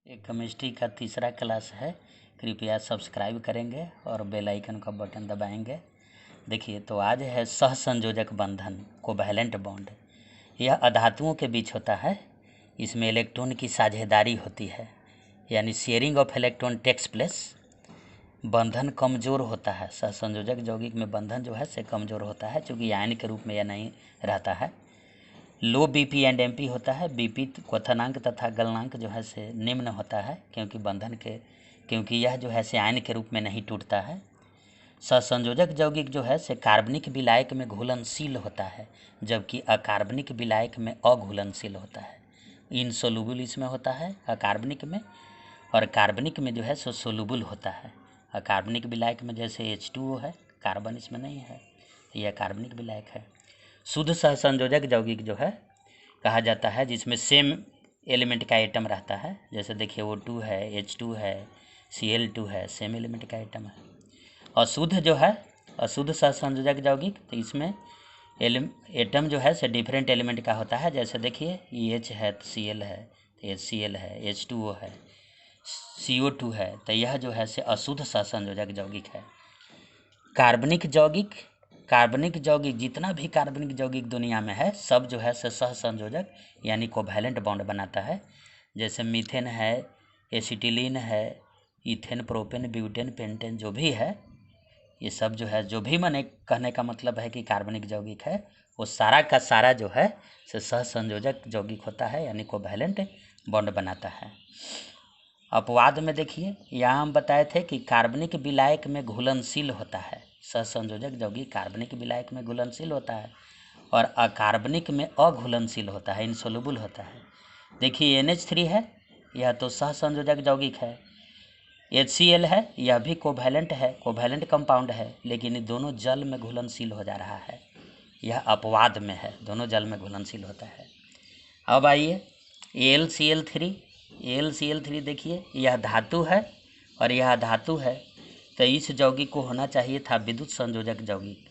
ये केमिस्ट्री का तीसरा क्लास है। कृपया सब्सक्राइब करेंगे और बेल आइकन का बटन दबाएंगे। देखिए, तो आज है सहसंयोजक बंधन, कोवैलेंट बॉन्ड। यह अधातुओं के बीच होता है। इसमें इलेक्ट्रॉन की साझेदारी होती है, यानी sharing of electron takes place. बंधन कमज़ोर होता है। सहसंयोजक यौगिक में बंधन जो है से कमज़ोर होता है, क्योंकि आयन के रूप में यह नहीं रहता है। लो बीपी एंड एमपी होता है। बीपी क्वथनांक तथा गलनांक जो है से निम्न होता है, क्योंकि यह जो है से आयन के रूप में नहीं टूटता है। सहसंयोजक यौगिक जो है से कार्बनिक विलायक में घुलनशील होता है, जबकि अकार्बनिक विलायक में अघुलनशील होता है। इनसोल्यूबल इसमें होता है अकार्बनिक में, और कार्बनिक में जो है सो सोल्यूबल होता है। अकार्बनिक विलायक में जैसे H2O है, कार्बन इसमें नहीं है, तो यह कार्बनिक विलायक है। शुद्ध सहसंयोजक यौगिक जो है कहा जाता है जिसमें सेम एलिमेंट का एटम रहता है। जैसे देखिए O2 है, H2 है, Cl2 है, सेम एलिमेंट का एटम है। अशुद्ध जो है अशुद्ध सहसंयोजक यौगिक, तो इसमें एटम जो है से डिफरेंट एलिमेंट का होता है। जैसे देखिए H है तो Cl है, तो HCl है, H2O है, CO2 है, तो यह जो है से अशुद्ध सहसंयोजक यौगिक है। कार्बनिक यौगिक जितना भी कार्बनिक यौगिक दुनिया में है, सब जो है से सहसंयोजक यानी कोवैलेंट बॉन्ड बनाता है। जैसे मीथेन है, एसिटिलीन है, इथेन, प्रोपेन, ब्यूटेन, पेंटेन जो भी है, ये सब जो है, जो भी मैंने कहने का मतलब है कि कार्बनिक यौगिक है, वो सारा का सारा जो है से सहसंयोजक यौगिक होता है, यानी कोवैलेंट बॉन्ड बनाता है। अपवाद में देखिए, यहाँ हम बताए थे कि कार्बनिक विलायक में घुलनशील होता है। सहसंयोजक यौगिक कार्बनिक विलायक में घुलनशील होता है और अकार्बनिक में अघुलनशील होता है, इनसोल्यूबल होता है। देखिए NH3 है, यह तो सहसंयोजक यौगिक है। HCl है, यह भी कोवैलेंट है, कोवैलेंट कंपाउंड है, लेकिन ये दोनों जल में घुलनशील हो जा रहा है। यह अपवाद में है, दोनों जल में घुलनशील होता है। अब आइए AlCl3 देखिए, यह धातु है और यह धातु है, तो इस यौगिक को होना चाहिए था विद्युत संयोजक यौगिक।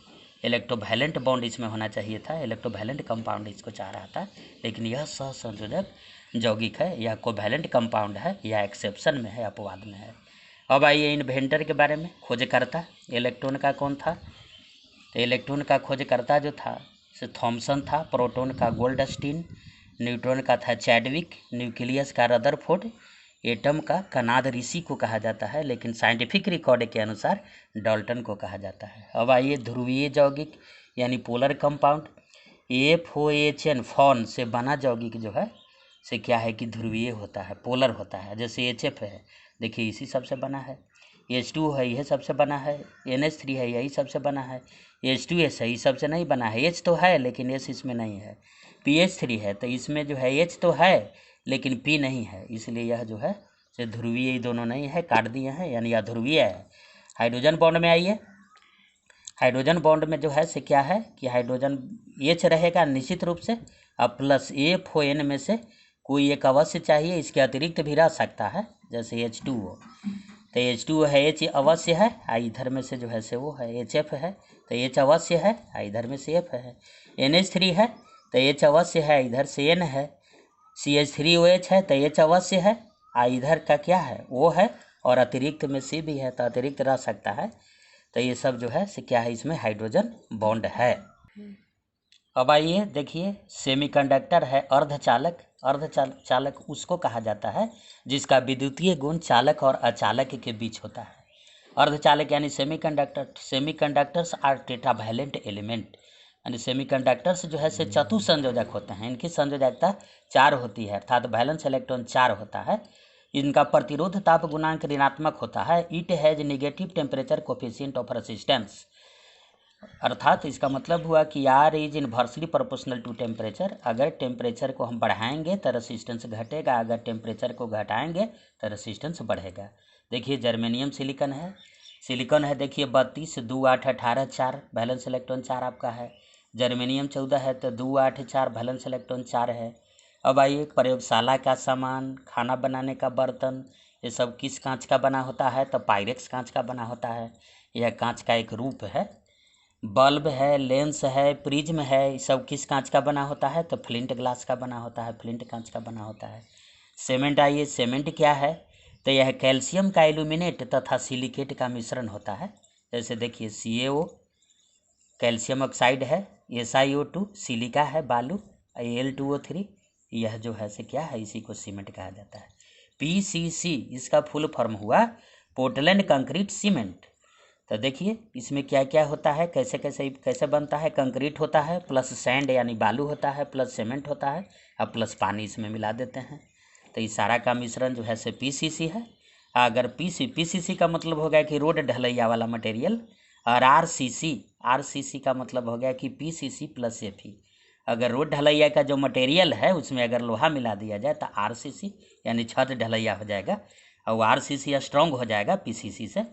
इलेक्ट्रोवैलेंट बॉन्ड इसमें होना चाहिए था, इलेक्ट्रोवैलेंट कंपाउंड इसको चाह रहा था, लेकिन यह सहसंयोजक यौगिक है, यह कोवैलेंट कंपाउंड है, यह एक्सेप्शन में है, अपवाद में है। अब आइए इन्वेंटर के बारे में। खोजकर्ता इलेक्ट्रॉन का कौन था? तो इलेक्ट्रॉन का खोजकर्ता जो था से थॉमसन था। प्रोटॉन का गोल्डस्टीन, न्यूट्रॉन का था चैडविक, न्यूक्लियस का रदरफोर्ड, एटम का कनाद ऋषि को कहा जाता है, लेकिन साइंटिफिक रिकॉर्ड के अनुसार डाल्टन को कहा जाता है। अब आइए ध्रुवीय यौगिक यानी पोलर कंपाउंड। FOHN फॉन से बना यौगिक जो है से क्या है कि ध्रुवीय होता है, पोलर होता है। जैसे HF है, देखिए इसी सब से बना है। H2 है, यह सबसे बना है। NH3 है, यही सबसे बना है। H2S है, इस सबसे नहीं बना है। H तो है लेकिन S इसमें नहीं है। PH3 है, तो इसमें जो है H तो है लेकिन P नहीं है, इसलिए यह जो है से ध्रुवीय दोनों नहीं है, काट दिए हैं, यानी अध्रुवीय है। हाइड्रोजन बॉन्ड में आइए। हाइड्रोजन बॉन्ड में जो है से क्या है कि हाइड्रोजन H रहेगा निश्चित रूप से, अब प्लस FON में से कोई एक अवश्य चाहिए, इसके अतिरिक्त भी रह सकता है, जैसे H2O। तो H2O है, H अवश्य है, इधर में से जो है से वो है HF है, तो H अवश्य है, इधर में से F है। NH3 है, तो H अवश्य है, इधर से N है। CH3OH है, तो H अवश्य है, इधर का क्या है वो है, और अतिरिक्त में C भी है, तो अतिरिक्त रह सकता है। तो ये सब जो है से क्या है, इसमें हाइड्रोजन बॉन्ड है। अब आइए देखिए, सेमीकंडक्टर है अर्धचालक। अर्धचालक उसको कहा जाता है जिसका विद्युतीय गुण चालक और अचालक के बीच होता है। अर्धचालक यानी सेमीकंडक्टर्स आर टेट्रावैलेंट एलिमेंट, यानी सेमीकंडक्टर्स जो है से चतुसंयोजक होते हैं। इनकी संयोजकता 4 होती है, अर्थात वैलेंस इलेक्ट्रॉन 4 होता है। इनका प्रतिरोध ताप गुणांक ऋणात्मक होता है। It has negative temperature coefficient of resistance, अर्थात इसका मतलब हुआ कि R is inversely proportional to temperature. अगर टेम्परेचर को हम बढ़ाएंगे तो रेसिस्टेंस घटेगा, अगर टेम्परेचर को घटाएंगे तो रेसिस्टेंस बढ़ेगा। देखिए जर्मेनियम सिलिकॉन है, देखिए 32, 2, 8, 18, 4 वैलेंस इलेक्ट्रॉन 4 आपका है। जर्मेनियम 14 है, तो 2, 8, 4 वैलेंस इलेक्ट्रॉन 4 है। अब आइए प्रयोगशाला का सामान, खाना बनाने का बर्तन, ये सब किस कांच का बना होता है? तो पायरेक्स कांच का बना होता है। यह कांच का एक रूप है। बल्ब है, लेंस है, प्रिज्म है, ये सब किस कांच का बना होता है? तो फ्लिंट ग्लास का बना होता है, फ्लिंट कांच का बना होता है। सीमेंट आइए, सीमेंट क्या है? तो यह कैल्शियम का एल्यूमिनेट तथा सिलिकेट का मिश्रण होता है। जैसे देखिए CaO कैल्शियम ऑक्साइड है, SiO2 सिलिका है बालू, Al2O3 यह जो है से क्या है, इसी को सीमेंट कहा जाता है। PCC इसका फुल फॉर्म हुआ पोर्टलैंड कंक्रीट सीमेंट। तो देखिए इसमें क्या क्या होता है, कैसे कैसे कैसे बनता है। कंक्रीट होता है प्लस सैंड यानी बालू होता है प्लस सीमेंट होता है और प्लस पानी इसमें मिला देते हैं। तो इस सारा का मिश्रण जो है से PCC है। अगर PCC का मतलब हो गया कि रोड ढलैया वाला मटेरियल, और RCC का मतलब हो गया कि PCC प्लस Fe। अगर रोड ढलैया का जो मटेरियल है उसमें अगर लोहा मिला दिया जाए तो RCC यानी छत ढलैया हो जाएगा, और RCC स्ट्रॉन्ग हो जाएगा PCC से।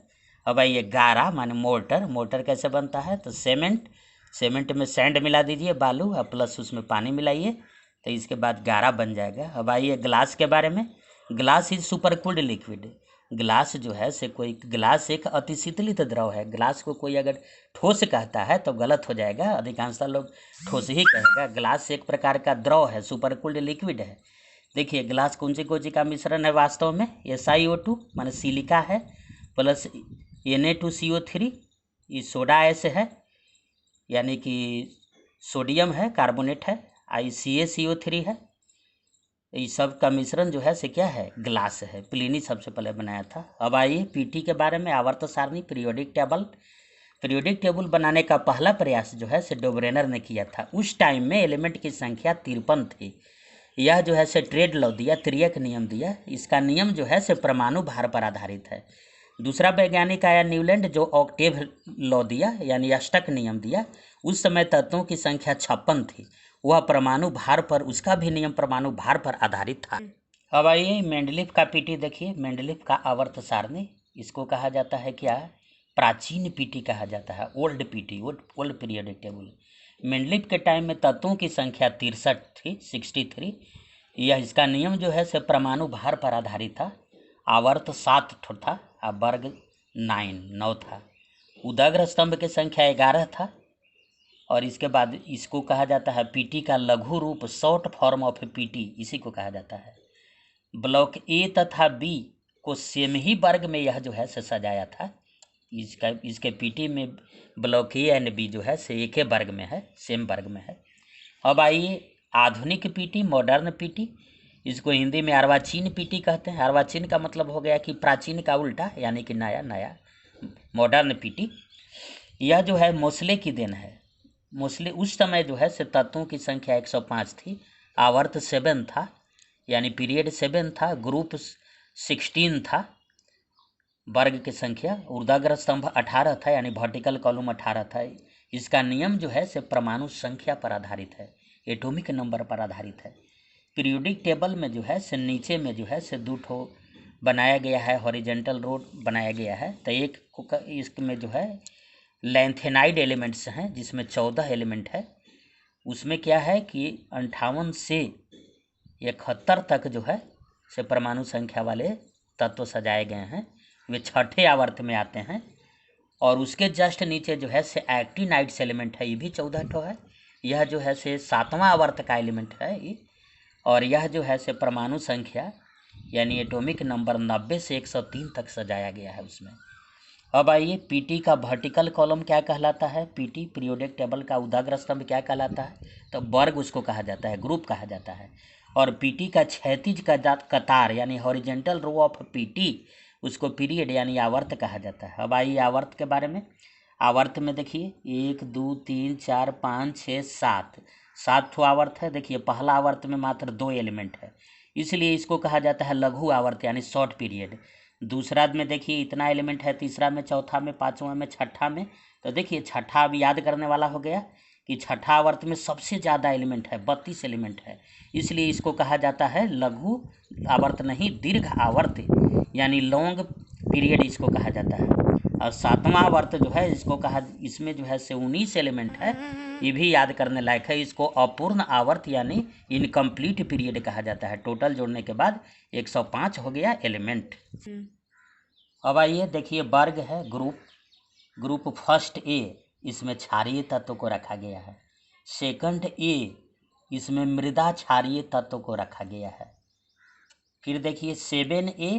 अब आइए गारा माने मोर्टर कैसे बनता है? तो सीमेंट में सैंड मिला दीजिए बालू और प्लस उसमें पानी मिलाइए तो इसके बाद गारा बन जाएगा। अब आइए ग्लास के बारे में। Glass is super cooled liquid. Glass जो है से ग्लास एक अतिशीतलित द्रव है। ग्लास को कोई अगर ठोस कहता है तो गलत हो जाएगा, अधिकांशतः लोग ठोस ही कहेगा। ग्लास एक प्रकार का द्रव है, सुपर कूल्ड लिक्विड है। देखिए ग्लास कौन सी का मिश्रण है वास्तव में? SiO2 माने सिलिका है प्लस Na2CO3 ये सोडा ऐसे है यानी कि सोडियम है, कार्बोनेट है, ICaCO3 है। ये सब का मिश्रण जो है से क्या है? ग्लास है। प्लिनी सबसे पहले बनाया था। अब आइए पीटी के बारे में। आवर्त सारणी पीरियोडिक टेबल बनाने का पहला प्रयास जो है से डोब्रेनर ने किया था। उस टाइम में एलिमेंट की संख्या 53 थी। यह जो है से ट्रेड लॉ दिया, त्रियक नियम दिया। इसका नियम जो है से परमाणु भार पर आधारित है। दूसरा वैज्ञानिक आया न्यूलैंड, जो ऑक्टेव लॉ दिया यानी अष्टक नियम दिया। उस समय तत्वों की संख्या 56 थी। वह परमाणु भार पर, उसका भी नियम परमाणु भार पर आधारित था। अब आइए मेंडलीफ का पीटी देखिए। मेंडलीफ का आवर्त सारणी, इसको कहा जाता है क्या? प्राचीन पीटी कहा जाता है, old PT, old periodic table. Mendeleev के टाइम में तत्वों की संख्या 63 थी, 63। यह इसका नियम जो है से परमाणु भार पर आधारित था। आवर्त 7 था और वर्ग 9 था। उदग्र स्तंभ की संख्या 11 था। और इसके बाद इसको कहा जाता है पीटी का लघु रूप, शॉर्ट फॉर्म ऑफ पीटी, इसी को कहा जाता है। ब्लॉक ए तथा बी को सेम ही वर्ग में यह जो है से सजाया था। इसके पीटी में ब्लॉक ए एंड बी जो है से एक ही वर्ग में है, सेम वर्ग में है। अब आइए आधुनिक पीटी, मॉडर्न पीटी। इसको हिंदी में अर्वाचीन पीटी कहते हैं। अर्वाचीन का मतलब हो गया कि प्राचीन का उल्टा यानी कि नया। मॉडर्न पीटी यह जो है मोस्ले की देन है। मोस्ले उस समय जो है से तत्वों की संख्या 105 थी। आवर्त 7 था यानी पीरियड 7 था। ग्रुप 16 था। वर्ग की संख्या। ऊर्ध्वाधर स्तंभ 18 था यानी वर्टिकल कॉलम 18 था। इसका नियम जो है से परमाणु संख्या पर आधारित है, एटॉमिक नंबर पर आधारित है। पीरियोडिक टेबल में जो है से नीचे में जो है से 2 ठो बनाया गया है, हॉरिजेंटल रोड बनाया गया है। तो एक इसमें जो है लैंथेनाइड एलिमेंट्स हैं जिसमें 14 एलिमेंट है। उसमें क्या है कि 58 से 71 तक जो है से परमाणु संख्या वाले तत्व सजाए गए हैं। वे छठे आवर्त में आते हैं। और उसके जस्ट नीचे जो है से एक्टिनाइड्स एलिमेंट है, ये भी 14 ठो है। यह जो है से 7वां आवर्त का एलिमेंट है ये। और यह जो है से परमाणु संख्या यानी एटॉमिक नंबर 90 से 103 तक सजाया गया है उसमें। अब आइए पीटी का वर्टिकल कॉलम क्या कहलाता है? पीटी पीरियोडिक टेबल का उदग्र स्तंभ क्या कहलाता है? तो वर्ग उसको कहा जाता है, ग्रुप कहा जाता है। और पीटी का क्षैतिज कतार यानी हॉरिजेंटल रो ऑफ पीटी, उसको पीरियड यानी आवर्त कहा जाता है। अब आइए आवर्त के बारे में। आवर्त में देखिए 1 2 3 4 5 6 7 ठो आवर्त है। देखिए पहला आवर्त में मात्र 2 एलिमेंट है, इसलिए इसको कहा जाता है लघु आवर्त यानी शॉर्ट पीरियड। दूसरा में देखिए इतना एलिमेंट है, तीसरा में, चौथा में, पांचवा में, छठा में। तो देखिए छठा अब याद करने वाला हो गया कि छठा आवर्त में सबसे ज़्यादा एलिमेंट है, 32 एलिमेंट है, इसलिए इसको कहा जाता है लघु आवर्त नहीं दीर्घ आवर्त यानी लॉन्ग पीरियड इसको कहा जाता है। और 7वां आवर्त जो है इसको कहा, इसमें जो है से 19 एलिमेंट है, ये भी याद करने लायक है। इसको अपूर्ण आवर्त यानी इनकम्प्लीट पीरियड कहा जाता है। टोटल जोड़ने के बाद 105 हो गया एलिमेंट। अब आइए देखिए वर्ग है, ग्रुप फर्स्ट ए, इसमें क्षारीय तत्व को रखा गया है। सेकंड ए, इसमें मृदा क्षारीय तत्व को रखा गया है। फिर देखिए 7A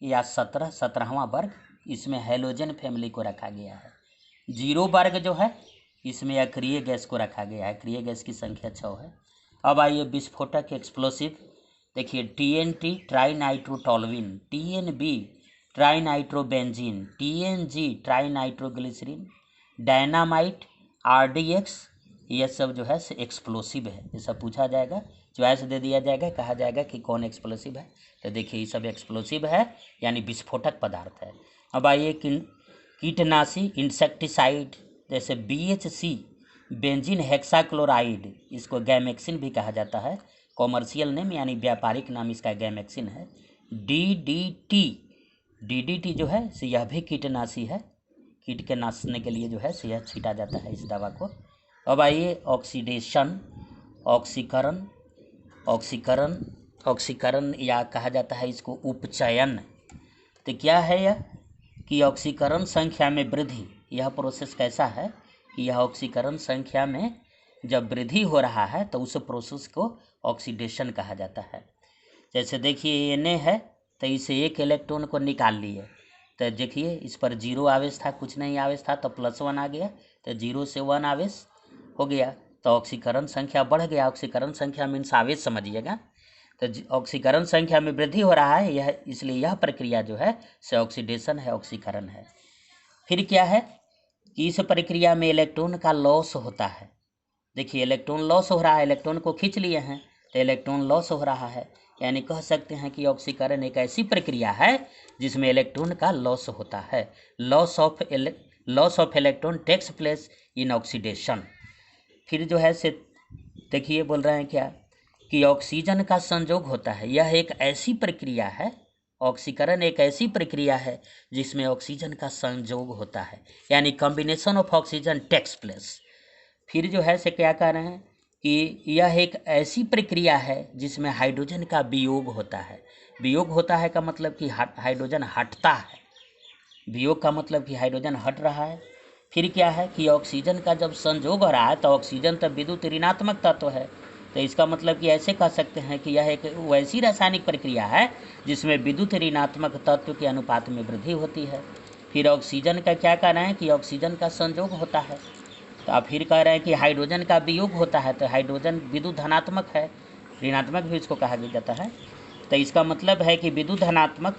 या 17वां वर्ग, इसमें हैलोजन फैमिली को रखा गया है। 0 वर्ग जो है इसमें अक्रिय गैस को रखा गया है, अक्रिय गैस की संख्या 6 है। अब आइए विस्फोटक एक्सप्लोसिव, देखिए TNT trinitrotoluene, TNB trinitrobenzene, TNG trinitroglycerin, dynamite, RDX, ये सब जो है एक्सप्लोसिव है। ये सब पूछा जाएगा, चॉइस दे दिया जाएगा, कहा जाएगा कि कौन एक्सप्लोसिव है। तो देखिए ये सब एक्सप्लोसिव है यानी विस्फोटक पदार्थ है। अब आइए कीटनाशी इंसेक्टिसाइड, जैसे BHC बेंजीन हेक्साक्लोराइड, इसको गैमेक्सिन भी कहा जाता है, कॉमर्शियल नेम यानी व्यापारिक नाम इसका गैमेक्सिन है। DDT जो है यह भी कीटनाशी है, कीट के नाशने के लिए जो है यह छीटा जाता है इस दवा को। अब आइए ऑक्सीडेशन, ऑक्सीकरण या कहा जाता है इसको उपचयन। तो क्या है यह कि ऑक्सीकरण संख्या में वृद्धि, यह प्रोसेस कैसा है कि यह ऑक्सीकरण संख्या में जब वृद्धि हो रहा है तो उस प्रोसेस को ऑक्सीडेशन कहा जाता है। जैसे देखिए Na है तो इसे एक इलेक्ट्रॉन को निकाल लिए, तो देखिए इस पर 0 आवेश था, कुछ नहीं आवेश था, तो +1 आ गया, तो 0 से 1 आवेश हो गया, तो ऑक्सीकरण संख्या बढ़ गया। ऑक्सीकरण संख्या मीन्स आवेश समझिएगा। तो ऑक्सीकरण संख्या में वृद्धि हो रहा है, यह इसलिए यह प्रक्रिया जो है से ऑक्सीडेशन है, ऑक्सीकरण है। फिर क्या है कि इस प्रक्रिया में इलेक्ट्रॉन का लॉस होता है। देखिए इलेक्ट्रॉन लॉस हो रहा है, इलेक्ट्रॉन को खींच लिए हैं तो इलेक्ट्रॉन लॉस हो रहा है, यानी कह सकते हैं कि ऑक्सीकरण एक ऐसी प्रक्रिया है जिसमें इलेक्ट्रॉन का लॉस होता है। Loss of electron takes place in oxidation. फिर जो है से देखिए बोल रहे हैं क्या कि ऑक्सीजन का संयोग होता है। यह एक ऐसी प्रक्रिया है, ऑक्सीकरण एक ऐसी प्रक्रिया है जिसमें ऑक्सीजन का संयोग होता है, यानी combination of oxygen takes place. फिर जो है से क्या कह रहे हैं कि यह एक ऐसी प्रक्रिया है जिसमें हाइड्रोजन का वियोग होता है। वियोग होता है का मतलब कि हाइड्रोजन हटता है, वियोग का मतलब कि हाइड्रोजन हट रहा है। फिर क्या है कि ऑक्सीजन का जब संयोग हो रहा है तो ऑक्सीजन तो विद्युत ऋणात्मक तत्व है, तो इसका मतलब कि ऐसे कह सकते हैं कि यह एक वैसी रासायनिक प्रक्रिया है जिसमें विद्युत ऋणात्मक तत्व के अनुपात में वृद्धि होती है। फिर ऑक्सीजन का क्या कहना है कि ऑक्सीजन का संयोग होता है, तो आप फिर कह रहे हैं कि हाइड्रोजन का वियोग होता है, तो हाइड्रोजन विद्युत धनात्मक है, ऋणात्मक भी इसको कहा जाता है। तो इसका मतलब है कि विद्युत धनात्मक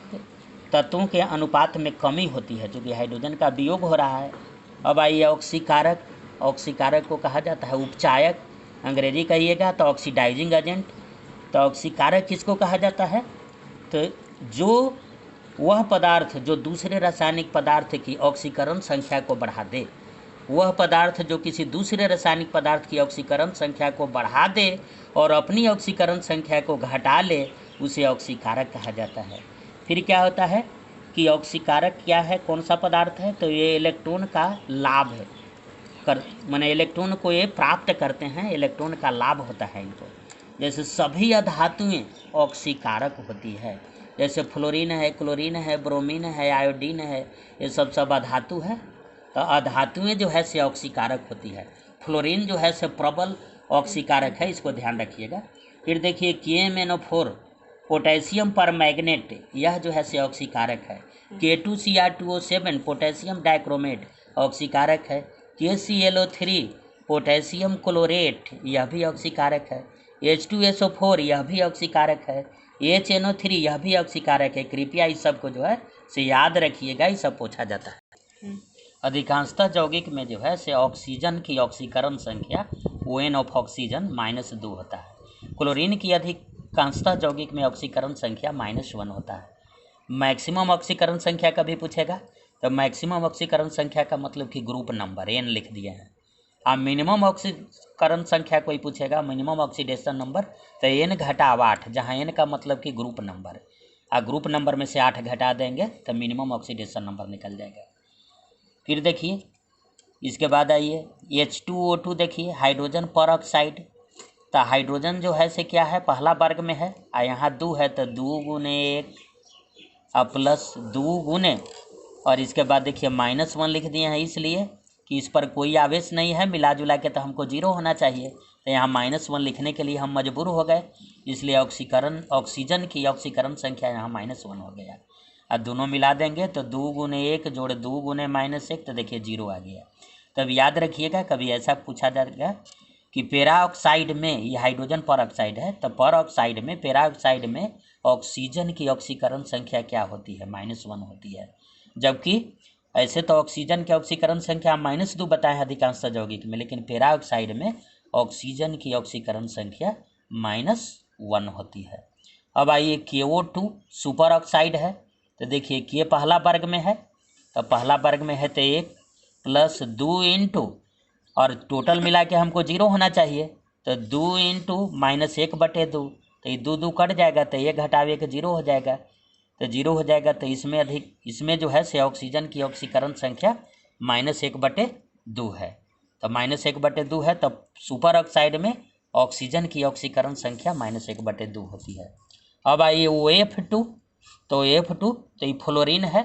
तत्वों के अनुपात में कमी होती है, जो कि हाइड्रोजन का वियोग हो रहा है। अब आइए ऑक्सीकारक, ऑक्सीकारक को कहा जाता है उपचायक, अंग्रेजी कहिएगा तो ऑक्सीडाइजिंग एजेंट। तो ऑक्सीकारक किसको कहा जाता है, तो जो वह पदार्थ जो दूसरे रासायनिक पदार्थ की ऑक्सीकरण संख्या को बढ़ा दे, वह पदार्थ जो किसी दूसरे रासायनिक पदार्थ की ऑक्सीकरण संख्या को बढ़ा दे और अपनी ऑक्सीकरण संख्या को घटा ले, उसे ऑक्सीकारक कहा जाता है। फिर क्या होता है कि ऑक्सीकारक क्या है, कौन सा पदार्थ है, तो ये इलेक्ट्रॉन का लाभ है, माने इलेक्ट्रॉन को ये प्राप्त करते हैं, इलेक्ट्रॉन का लाभ होता है इनको। जैसे सभी अधातुएँ ऑक्सीकारक होती है, जैसे फ्लोरीन है, क्लोरीन है, ब्रोमीन है, आयोडीन है, ये सब अधातु है। तो अधातुएँ जो है से ऑक्सीकारक होती है। फ्लोरीन जो है से प्रबल ऑक्सीकारक है, इसको ध्यान रखिएगा। फिर देखिए KMnO4 पोटेशियम पर मैग्नेट, यह जो है से ऑक्सीकारक है। K2Cr2O7 पोटेशियम डाइक्रोमेट ऑक्सीकारक है। KClO3 पोटेशियम क्लोरेट, यह भी ऑक्सीकारक है। H2SO4 यह भी ऑक्सीकारक है। HNO3 यह भी ऑक्सीकारक है। कृपया इस सब को जो है से याद रखिएगा, ये सब पूछा जाता है। अधिकांशतः यौगिक में जो है से ऑक्सीजन की ऑक्सीकरण संख्या ON ऑफ ऑक्सीजन -2 होता है। क्लोरीन की अधिकांशतः यौगिक में ऑक्सीकरण संख्या -1 होता है। मैक्सिमम ऑक्सीकरण संख्या कभी पूछेगा तो मैक्सिमम ऑक्सीकरण संख्या का मतलब कि ग्रुप नंबर N लिख दिए हैं। अब मिनिमम ऑक्सीकरण संख्या कोई पूछेगा, मिनिमम ऑक्सीडेशन नंबर, तो N घटा 8, जहाँ N का मतलब कि ग्रुप नंबर, ग्रुप नंबर में से 8 घटा देंगे तो मिनिमम ऑक्सीडेशन नंबर निकल जाएगा। फिर देखिए इसके बाद आइए H2O2, देखिए हाइड्रोजन पर ऑक्साइड। तो हाइड्रोजन जो है से क्या है, पहला वर्ग में है, यहाँ 2 है तो 2 गुने 1 +2 गुने, और इसके बाद देखिए -1 लिख दिए हैं, इसलिए कि इस पर कोई आवेश नहीं है, मिला जुला के तो हमको 0 होना चाहिए, तो यहाँ -1 लिखने के लिए हम मजबूर हो गए, इसलिए ऑक्सीजन की ऑक्सीकरण संख्या यहाँ -1 हो गया। अब दोनों मिला देंगे तो 2 × 1 जोड़ 2 × -1, तो देखिए 0 आ गया। तब याद रखिएगा, कभी ऐसा पूछा जाएगा कि पेराऑक्साइड में, ये हाइड्रोजन परऑक्साइड है, तो परऑक्साइड में, पेराऑक्साइड में ऑक्सीजन की ऑक्सीकरण संख्या क्या होती है? -1 होती है। जबकि ऐसे तो ऑक्सीजन की ऑक्सीकरण संख्या -2 बताए हैं अधिकांश यौगिक में, लेकिन पेराऑक्साइड में ऑक्सीजन की ऑक्सीकरण संख्या -1 होती है। अब आइए KO2 सुपर ऑक्साइड है, तो देखिए K पहला वर्ग में है, तो पहला वर्ग में है तो 1 + 2 इंटू, और टोटल मिला के हमको 0 होना चाहिए, तो 2 इंटू -1/2, तो ये 2 2 कट जाएगा, तो 1 घटावे के 0 हो जाएगा, तो 0 हो जाएगा। तो इसमें जो है से ऑक्सीजन की ऑक्सीकरण संख्या -1/2 है, तो -1/2 है, तब सुपर ऑक्साइड में ऑक्सीजन की ऑक्सीकरण संख्या -1/2 होती है। अब आइए OF2, तो F2 तो ये फ्लोरीन है,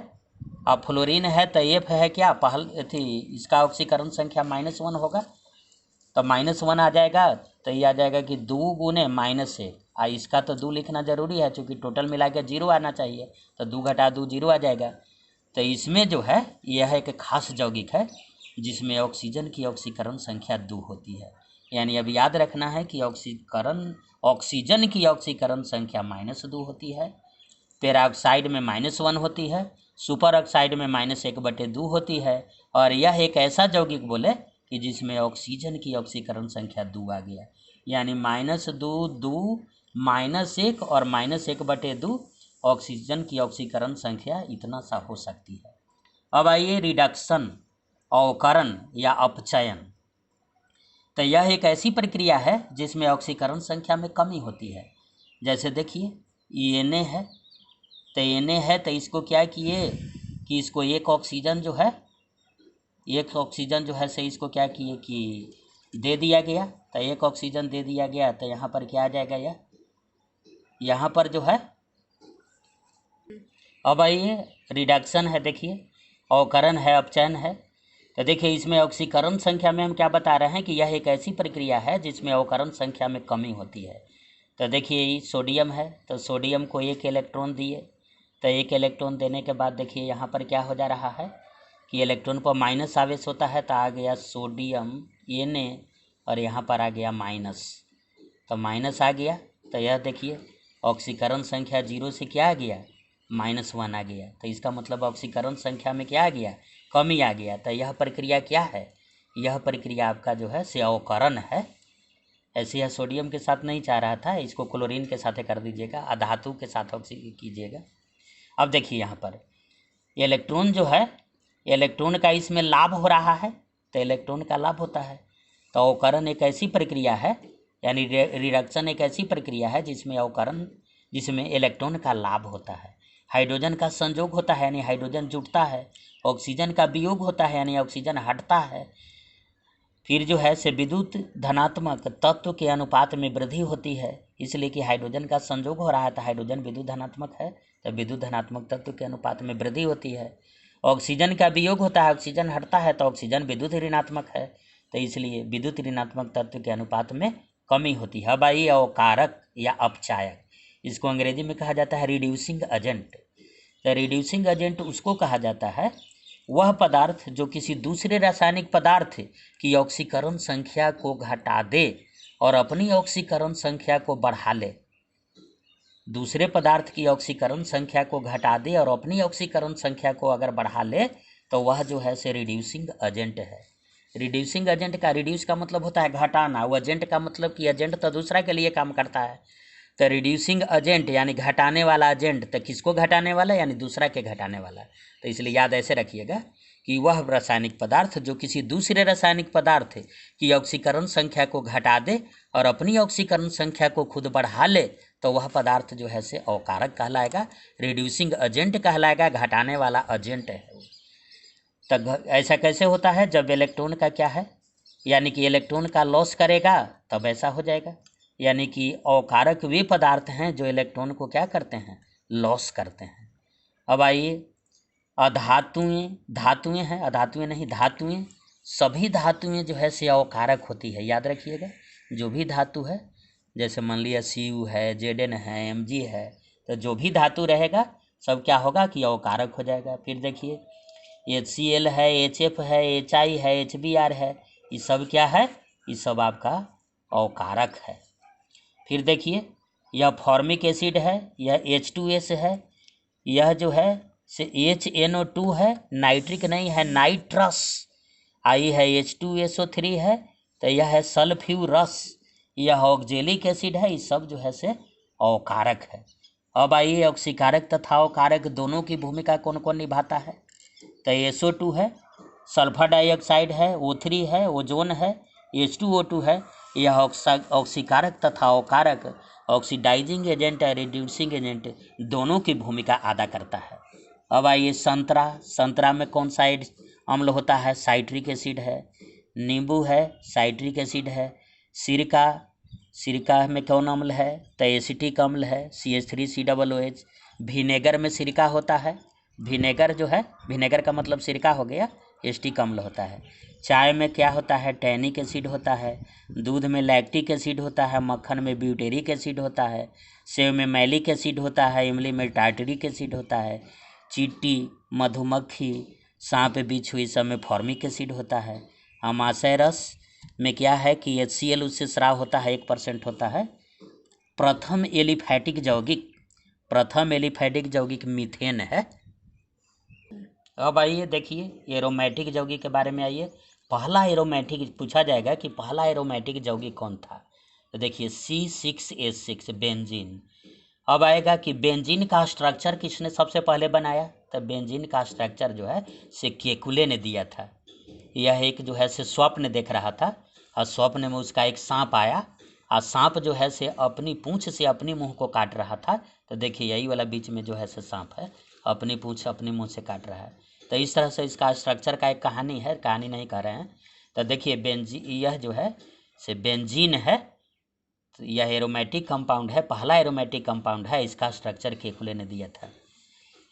अब फ्लोरीन है तो F है क्या, इसका ऑक्सीकरण संख्या -1 होगा, तो -1 आ जाएगा, तो ये आ जाएगा कि 2 × -1, इसका तो 2 लिखना जरूरी है क्योंकि टोटल मिला के 0 आना चाहिए, तो 2 घटा 2 0 आ जाएगा। तो इसमें जो है यह एक खास यौगिक है जिसमें ऑक्सीजन की ऑक्सीकरण संख्या 2 होती है। यानी अब याद रखना है कि ऑक्सीजन की ऑक्सीकरण संख्या -2 होती है, पेराऑक्साइड में -1 होती है, सुपर ऑक्साइड में -1/2 होती है, और यह एक ऐसा यौगिक बोले कि जिसमें ऑक्सीजन की ऑक्सीकरण संख्या 2 आ गया। यानी -2, 2, -1 और -1/2 ऑक्सीजन की ऑक्सीकरण संख्या इतना सा हो सकती है। अब आइए रिडक्शन, अवकरण या अपचयन, तो यह एक ऐसी प्रक्रिया है जिसमें ऑक्सीकरण संख्या में कमी होती है। जैसे देखिए Na है, तो Na है तो इसको क्या किए कि इसको एक ऑक्सीजन जो है से इसको क्या किए कि दे दिया गया, तो एक ऑक्सीजन दे दिया गया, तो यहाँ पर क्या आ जाएगा, यहाँ पर जो है, अब आइए रिडक्शन है, देखिए अवकरण है, अपचयन है, तो देखिए इसमें ऑक्सीकरण संख्या में हम क्या बता रहे हैं कि यह एक ऐसी प्रक्रिया है जिसमें अवकरण संख्या में कमी होती है। तो देखिए सोडियम है, तो सोडियम को 1 इलेक्ट्रॉन दिए, तो 1 इलेक्ट्रॉन देने के बाद देखिए यहाँ पर क्या हो जा रहा है कि इलेक्ट्रॉन पर माइनस आवेश होता है, तो आ गया सोडियम Na, और यहाँ पर आ गया माइनस, तो माइनस आ गया, तो यह देखिए ऑक्सीकरण संख्या 0 से क्या आ गया, -1 आ गया, तो इसका मतलब ऑक्सीकरण संख्या में क्या आ गया, कमी आ गया। तो यह प्रक्रिया क्या है, यह प्रक्रिया आपका जो है से अवकरण है। ऐसे यह सोडियम के साथ नहीं चाह रहा था, इसको क्लोरीन के साथ कर दीजिएगा, अधातु के साथ ऑक्सीकरण कीजिएगा। अब देखिए यहाँ पर इलेक्ट्रॉन जो है, इलेक्ट्रॉन का इसमें लाभ हो रहा है, तो इलेक्ट्रॉन का लाभ होता है। तो अवकरण एक ऐसी प्रक्रिया है, यानी रिडक्शन एक ऐसी प्रक्रिया है जिसमें इलेक्ट्रॉन का लाभ होता है, हाइड्रोजन का संयोग होता है यानी हाइड्रोजन जुटता है, ऑक्सीजन का वियोग होता है यानी ऑक्सीजन हटता है, फिर जो है से विद्युत धनात्मक तत्व के अनुपात में वृद्धि होती है, इसलिए कि हाइड्रोजन का संयोग हो रहा है तो हाइड्रोजन विद्युत धनात्मक है, तो विद्युत धनात्मक तत्व के अनुपात में वृद्धि होती है। ऑक्सीजन का वियोग होता है, ऑक्सीजन हटता है, तो ऑक्सीजन विद्युत ऋणात्मक है, तो इसलिए विद्युत ऋणात्मक तत्व के अनुपात में कमी होती है। अब आइए अवकारक या अपचायक, इसको अंग्रेजी में कहा जाता है रिड्यूसिंग एजेंट। तो रिड्यूसिंग एजेंट उसको कहा जाता है वह पदार्थ जो किसी दूसरे रासायनिक पदार्थ की ऑक्सीकरण संख्या को घटा दे और अपनी ऑक्सीकरण संख्या को बढ़ा ले। दूसरे पदार्थ की ऑक्सीकरण संख्या को घटा दे और अपनी ऑक्सीकरण संख्या को अगर बढ़ा ले तो वह जो है से रिड्यूसिंग एजेंट है। रिड्यूसिंग एजेंट का, रिड्यूस का मतलब होता है घटाना, वो एजेंट का मतलब कि एजेंट तो दूसरा के लिए काम करता है, तो रिड्यूसिंग एजेंट यानी घटाने वाला एजेंट, तो किसको घटाने वाला यानी दूसरा के घटाने वाला। तो इसलिए याद ऐसे रखिएगा कि वह रासायनिक पदार्थ जो किसी दूसरे रासायनिक पदार्थ की ऑक्सीकरण संख्या को घटा दे और अपनी ऑक्सीकरण संख्या को खुद बढ़ा ले तो वह पदार्थ जो है से अवकारक कहलाएगा, रिड्यूसिंग एजेंट कहलाएगा, घटाने वाला एजेंट है। तो ऐसा कैसे होता है, जब इलेक्ट्रॉन का क्या है यानी कि इलेक्ट्रॉन का लॉस करेगा तब ऐसा हो जाएगा, यानी कि अवकारक वे पदार्थ हैं जो इलेक्ट्रॉन को क्या करते हैं, लॉस करते हैं। अब आइए अधातुएं, धातुएं हैं, अधातुएं नहीं धातुएं, सभी धातुएं जो है से अवकारक होती है, याद रखिएगा। जो भी धातु है, जैसे मान लिया Cu है, Zn है, Mg है, तो जो भी धातु रहेगा सब क्या होगा कि अवकारक हो जाएगा। फिर देखिए HCl है, HF है, HI है, HBr है, ये सब क्या है, ये सब आपका अवकारक है। फिर देखिए यह फॉर्मिक एसिड है, यह H2S है, यह जो है से HNO2 है, नाइट्रिक नहीं है, नाइट्रस। आई है H2SO3 है, तो यह है सल्फ्यूरस, यह ऑक्जेलिक एसिड है, ये सब जो है से अवकारक है। अब आइए ऑक्सीकारक तथा अवकारक दोनों की भूमिका कौन कौन निभाता है। तो SO2 है, सल्फर डाइऑक्साइड है, O3 है, ओजोन है, H2O2 है, यह ऑक्सीकारक तथा अवकारक ऑक्सीडाइजिंग एजेंट और रिड्यूसिंग एजेंट दोनों की भूमिका अदा करता है। अब आइए संतरा में कौन सा अम्ल होता है, साइट्रिक एसिड है। नींबू है, साइट्रिक एसिड है। सिरका में कौन अम्ल है, तो एसिटिक अम्ल है, CH3COOH। विनेगर में सिरका होता है, विनेगर जो है, विनेगर का मतलब सिरका हो गया, एसिटिक अम्ल होता है। चाय में क्या होता है, टैनिक एसिड होता है। दूध में लैक्टिक एसिड होता है, मक्खन में ब्यूटेरिक एसिड होता है, सेव में मैलिक एसिड होता है, इमली में टार्टरिक एसिड होता है, चींटी, मधुमक्खी, सांप, बिच्छू, इस सब में फॉर्मिक एसिड होता है। अमाशय रस में क्या है कि HCl उससे स्राव होता है, 1% होता है। प्रथम एलिफैटिक यौगिक मीथेन है। अब आइए देखिए एरोमेटिक यौगिक के बारे में। आइए पहला एरोमेटिक पूछा जाएगा कि पहला एरोमेटिक यौगिक कौन था, तो देखिए C6H6 बेंजीन। अब आएगा कि बेंजीन का स्ट्रक्चर किसने सबसे पहले बनाया, तो बेंजीन का स्ट्रक्चर जो है से केकुले ने दिया था। यह एक जो है से स्वप्न देख रहा था, और स्वप्न में उसका एक सांप आया, और सांप जो है से अपनी पूंछ से अपनी मुंह को काट रहा था। तो देखिए यही वाला बीच में जो है से सांप है, अपनी पूंछ अपनी मुंह से काट रहा है। तो इस तरह से इसका स्ट्रक्चर का एक कहानी है, कहानी नहीं कह रहे हैं। तो देखिए यह जो है से बेंजीन है, तो यह एरोमेटिक कंपाउंड है, पहला एरोमेटिक कंपाउंड है, इसका स्ट्रक्चर केकुले ने दिया था।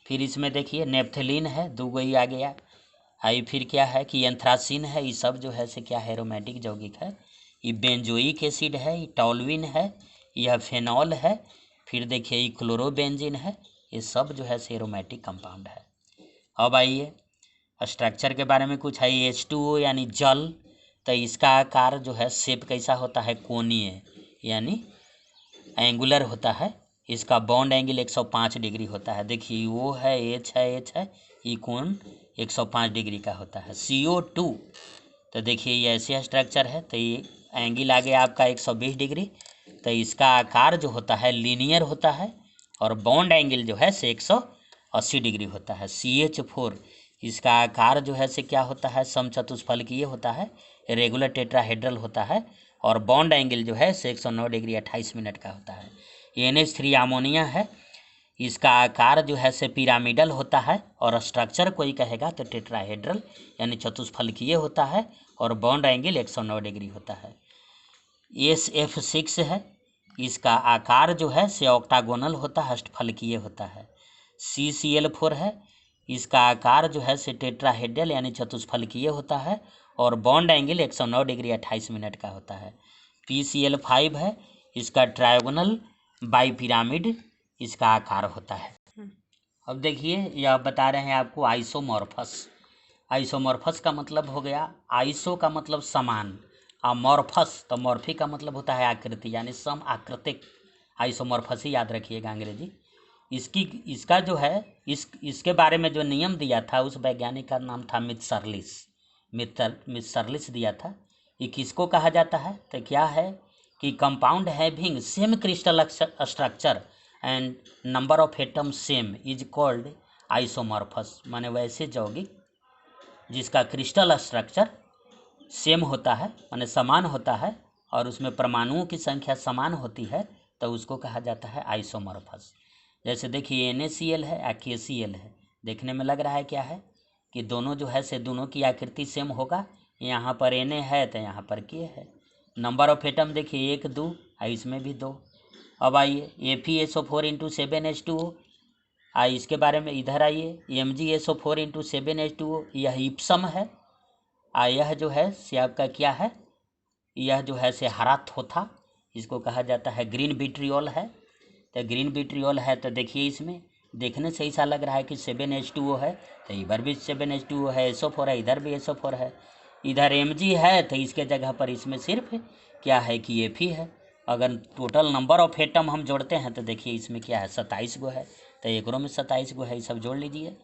फिर इसमें देखिए नेप्थलीन है, 2 ही आ गया। आई फिर क्या है कि एंथ्रासिन है, ये सब जो है से क्या है, एरोमेटिक यौगिक है। ये बेंजोइक एसिड है, ये टॉल्विन है, यह फेनॉल है। फिर देखिए ये क्लोरोबेंजीन है, ये सब जो है से एरोमेटिक कंपाउंड है। अब आइए स्ट्रक्चर के बारे में कुछ है। H2O यानी जल, तो इसका आकार जो है शेप कैसा होता है, कोणीय यानी एंगुलर होता है। इसका बॉन्ड एंगल 105 डिग्री होता है। देखिए वो है H है, ये कोण 105 डिग्री का होता है। CO2, तो देखिए ये ऐसे स्ट्रक्चर है, तो ये एंगल आ गया आपका 120 डिग्री। तो इसका आकार जो होता है लीनियर होता है, और बॉन्ड एंगल जो है से 180 डिग्री होता है। CH4, इसका आकार जो है से क्या होता है, समचतुष्फलकीय होता है, रेगुलर टेट्राहेड्रल होता है, और बॉन्ड एंगल जो है से 109 डिग्री 28 मिनट का होता है। NH3 अमोनिया है, इसका आकार जो है से पिरामिडल होता है, और स्ट्रक्चर कोई कहेगा तो टेट्राहेड्रल यानी चतुष्फलकीय होता है, और बॉन्ड एंगल 109 डिग्री होता है। SF6 है, इसका आकार जो है से ऑक्टागोनल होता है, अष्टफलकीय होता है। CCl4 है, इसका आकार जो है से टेट्राहेड्रल यानी चतुष्फलकीय होता है, और बॉन्ड एंगल 109 डिग्री 28 मिनट का होता है। PCl5 है, इसका ट्रायगोनल बाइपिरामिड इसका आकार होता है। अब देखिए यह बता रहे हैं आपको आइसोमॉर्फस। आइसोमॉर्फस का मतलब हो गया, आइसो का मतलब समान, और मॉर्फस तो मॉर्फी का मतलब होता है आकृति यानी सम आकृतिक। आइसोमॉर्फस ही याद रखिएगा अंग्रेजी। इसका जो है इसके बारे में जो नियम दिया था उस वैज्ञानिक का नाम था मित्सरलिस दिया था। ये किसको कहा जाता है, तो क्या है कि compound having same crystal structure and number of atom same is called isomorphous. माने वैसे यौगिक जिसका क्रिस्टल स्ट्रक्चर सेम होता है माने समान होता है, और उसमें परमाणुओं की संख्या समान होती है, तो उसको कहा जाता है आइसोमॉर्फस। जैसे देखिए NaCl है या KCl है, देखने में लग रहा है क्या है कि दोनों जो है से दोनों की आकृति सेम होगा। यहाँ पर Na है तो यहाँ पर K है। नंबर ऑफ एटम देखिए 1 2, इसमें भी 2। अब आइए FeSO4 इंटू 7H2O। इसके बारे में इधर आइए MgSO4 इंटू 7H2O, यह इप्सम है। यह जो है से आपका क्या है, यह जो है से हरा थोथा, इसको कहा जाता है ग्रीन विट्रियोल है। तो ग्रीन विट्रियोल है तो देखिए इसमें देखने से ऐसा लग रहा है कि 7H2O है, तो इधर भी 7H2O है, SO4 है, इधर भी SO4 है, इधर Mg है, तो इसके जगह पर इसमें सिर्फ क्या है कि Fe है। अगर टोटल नंबर ऑफ एटम हम जोड़ते हैं तो देखिए इसमें क्या है 27 गो है, तो एकरों में 27 गो है, ये सब जोड़ लीजिए।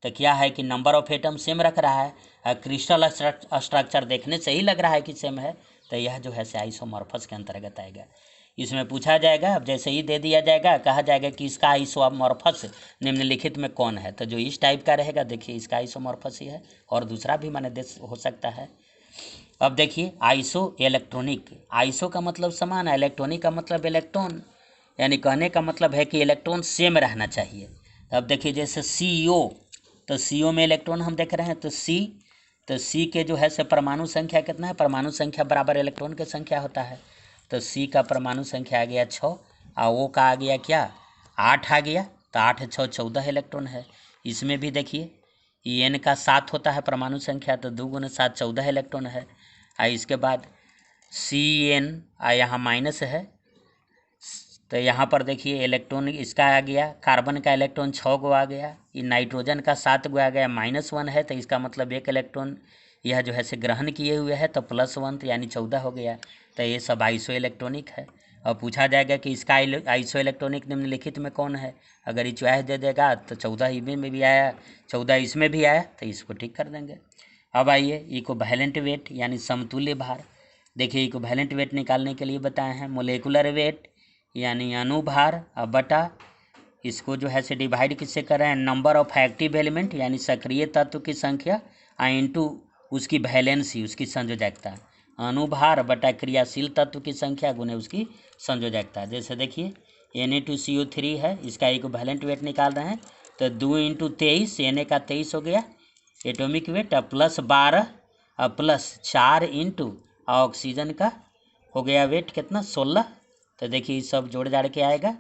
तो क्या है कि नंबर ऑफ एटम सेम रख रहा है, क्रिस्टल स्ट्रक्चर देखने से ही लग रहा है कि सेम है, तो यह जो है से आइसोमॉर्फस के अंतर्गत आएगा। इसमें पूछा जाएगा, अब जैसे ही दे दिया जाएगा, कहा जाएगा कि इसका आइसोमॉर्फस निम्नलिखित में कौन है, तो जो इस टाइप का रहेगा देखिए इसका आइसोमॉर्फस ही है, और दूसरा भी माने देश हो सकता है। अब देखिए आइसो इलेक्ट्रॉनिक, आइसो का मतलब समान है, इलेक्ट्रॉनिक का मतलब इलेक्ट्रॉन, यानी कहने का मतलब है कि इलेक्ट्रॉन सेम रहना चाहिए। अब देखिए जैसे CO, तो CO में इलेक्ट्रॉन हम देख रहे हैं, तो C के जो है से परमाणु संख्या कितना है, परमाणु संख्या बराबर इलेक्ट्रॉन की संख्या होता है। तो C का परमाणु संख्या आ गया 6, और O का आ गया क्या 8 आ गया, तो 8 6 14 इलेक्ट्रॉन है। इसमें भी देखिए N का 7 होता है परमाणु संख्या, तो 2 गुना 7 14 इलेक्ट्रॉन है। इसके बाद CN यहाँ माइनस है, तो यहाँ पर देखिए इलेक्ट्रॉन इसका आ गया, कार्बन का इलेक्ट्रॉन 6 गो आ गया, ये नाइट्रोजन का 7 गो आ गया, -1 है, तो इसका मतलब 1 इलेक्ट्रॉन यह जो है से ग्रहण किए हुए है, तो +1 तो यानी 14 हो गया। तो ये सब आइसो इलेक्ट्रॉनिक है। और पूछा जाएगा कि इसका आइसो इलेक्ट्रॉनिक निम्नलिखित में कौन है, अगर ये चॉइस दे देगा तो 14 इसमें भी आया, 14 इसमें भी आया, तो इसको ठीक कर देंगे। अब आइए इक्विवेलेंट वेट यानी समतुल्य भार। देखिए इक्विवेलेंट वेट निकालने के लिए बताए हैं, मोलेकुलर वेट यानी अणुभार बटा इसको जो है से डिवाइड किससे कर रहे हैं, नंबर ऑफ एक्टिव एलिमेंट यानी सक्रिय तत्व की संख्या इनटू उसकी वैलेंसी उसकी संयोजकता, अणुभार बटा क्रियाशील तत्व की संख्या गुने उसकी संयोजकता। जैसे देखिए Na2CO3 है, इसका इक्विवेलेंट वेट निकाल रहे हैं, तो 2 × 23 Na का 23 हो गया एटॉमिक वेट, +12 +4 × ऑक्सीजन का हो गया वेट कितना 16। तो देखिए सब जोड़ जाड़ के आएगा,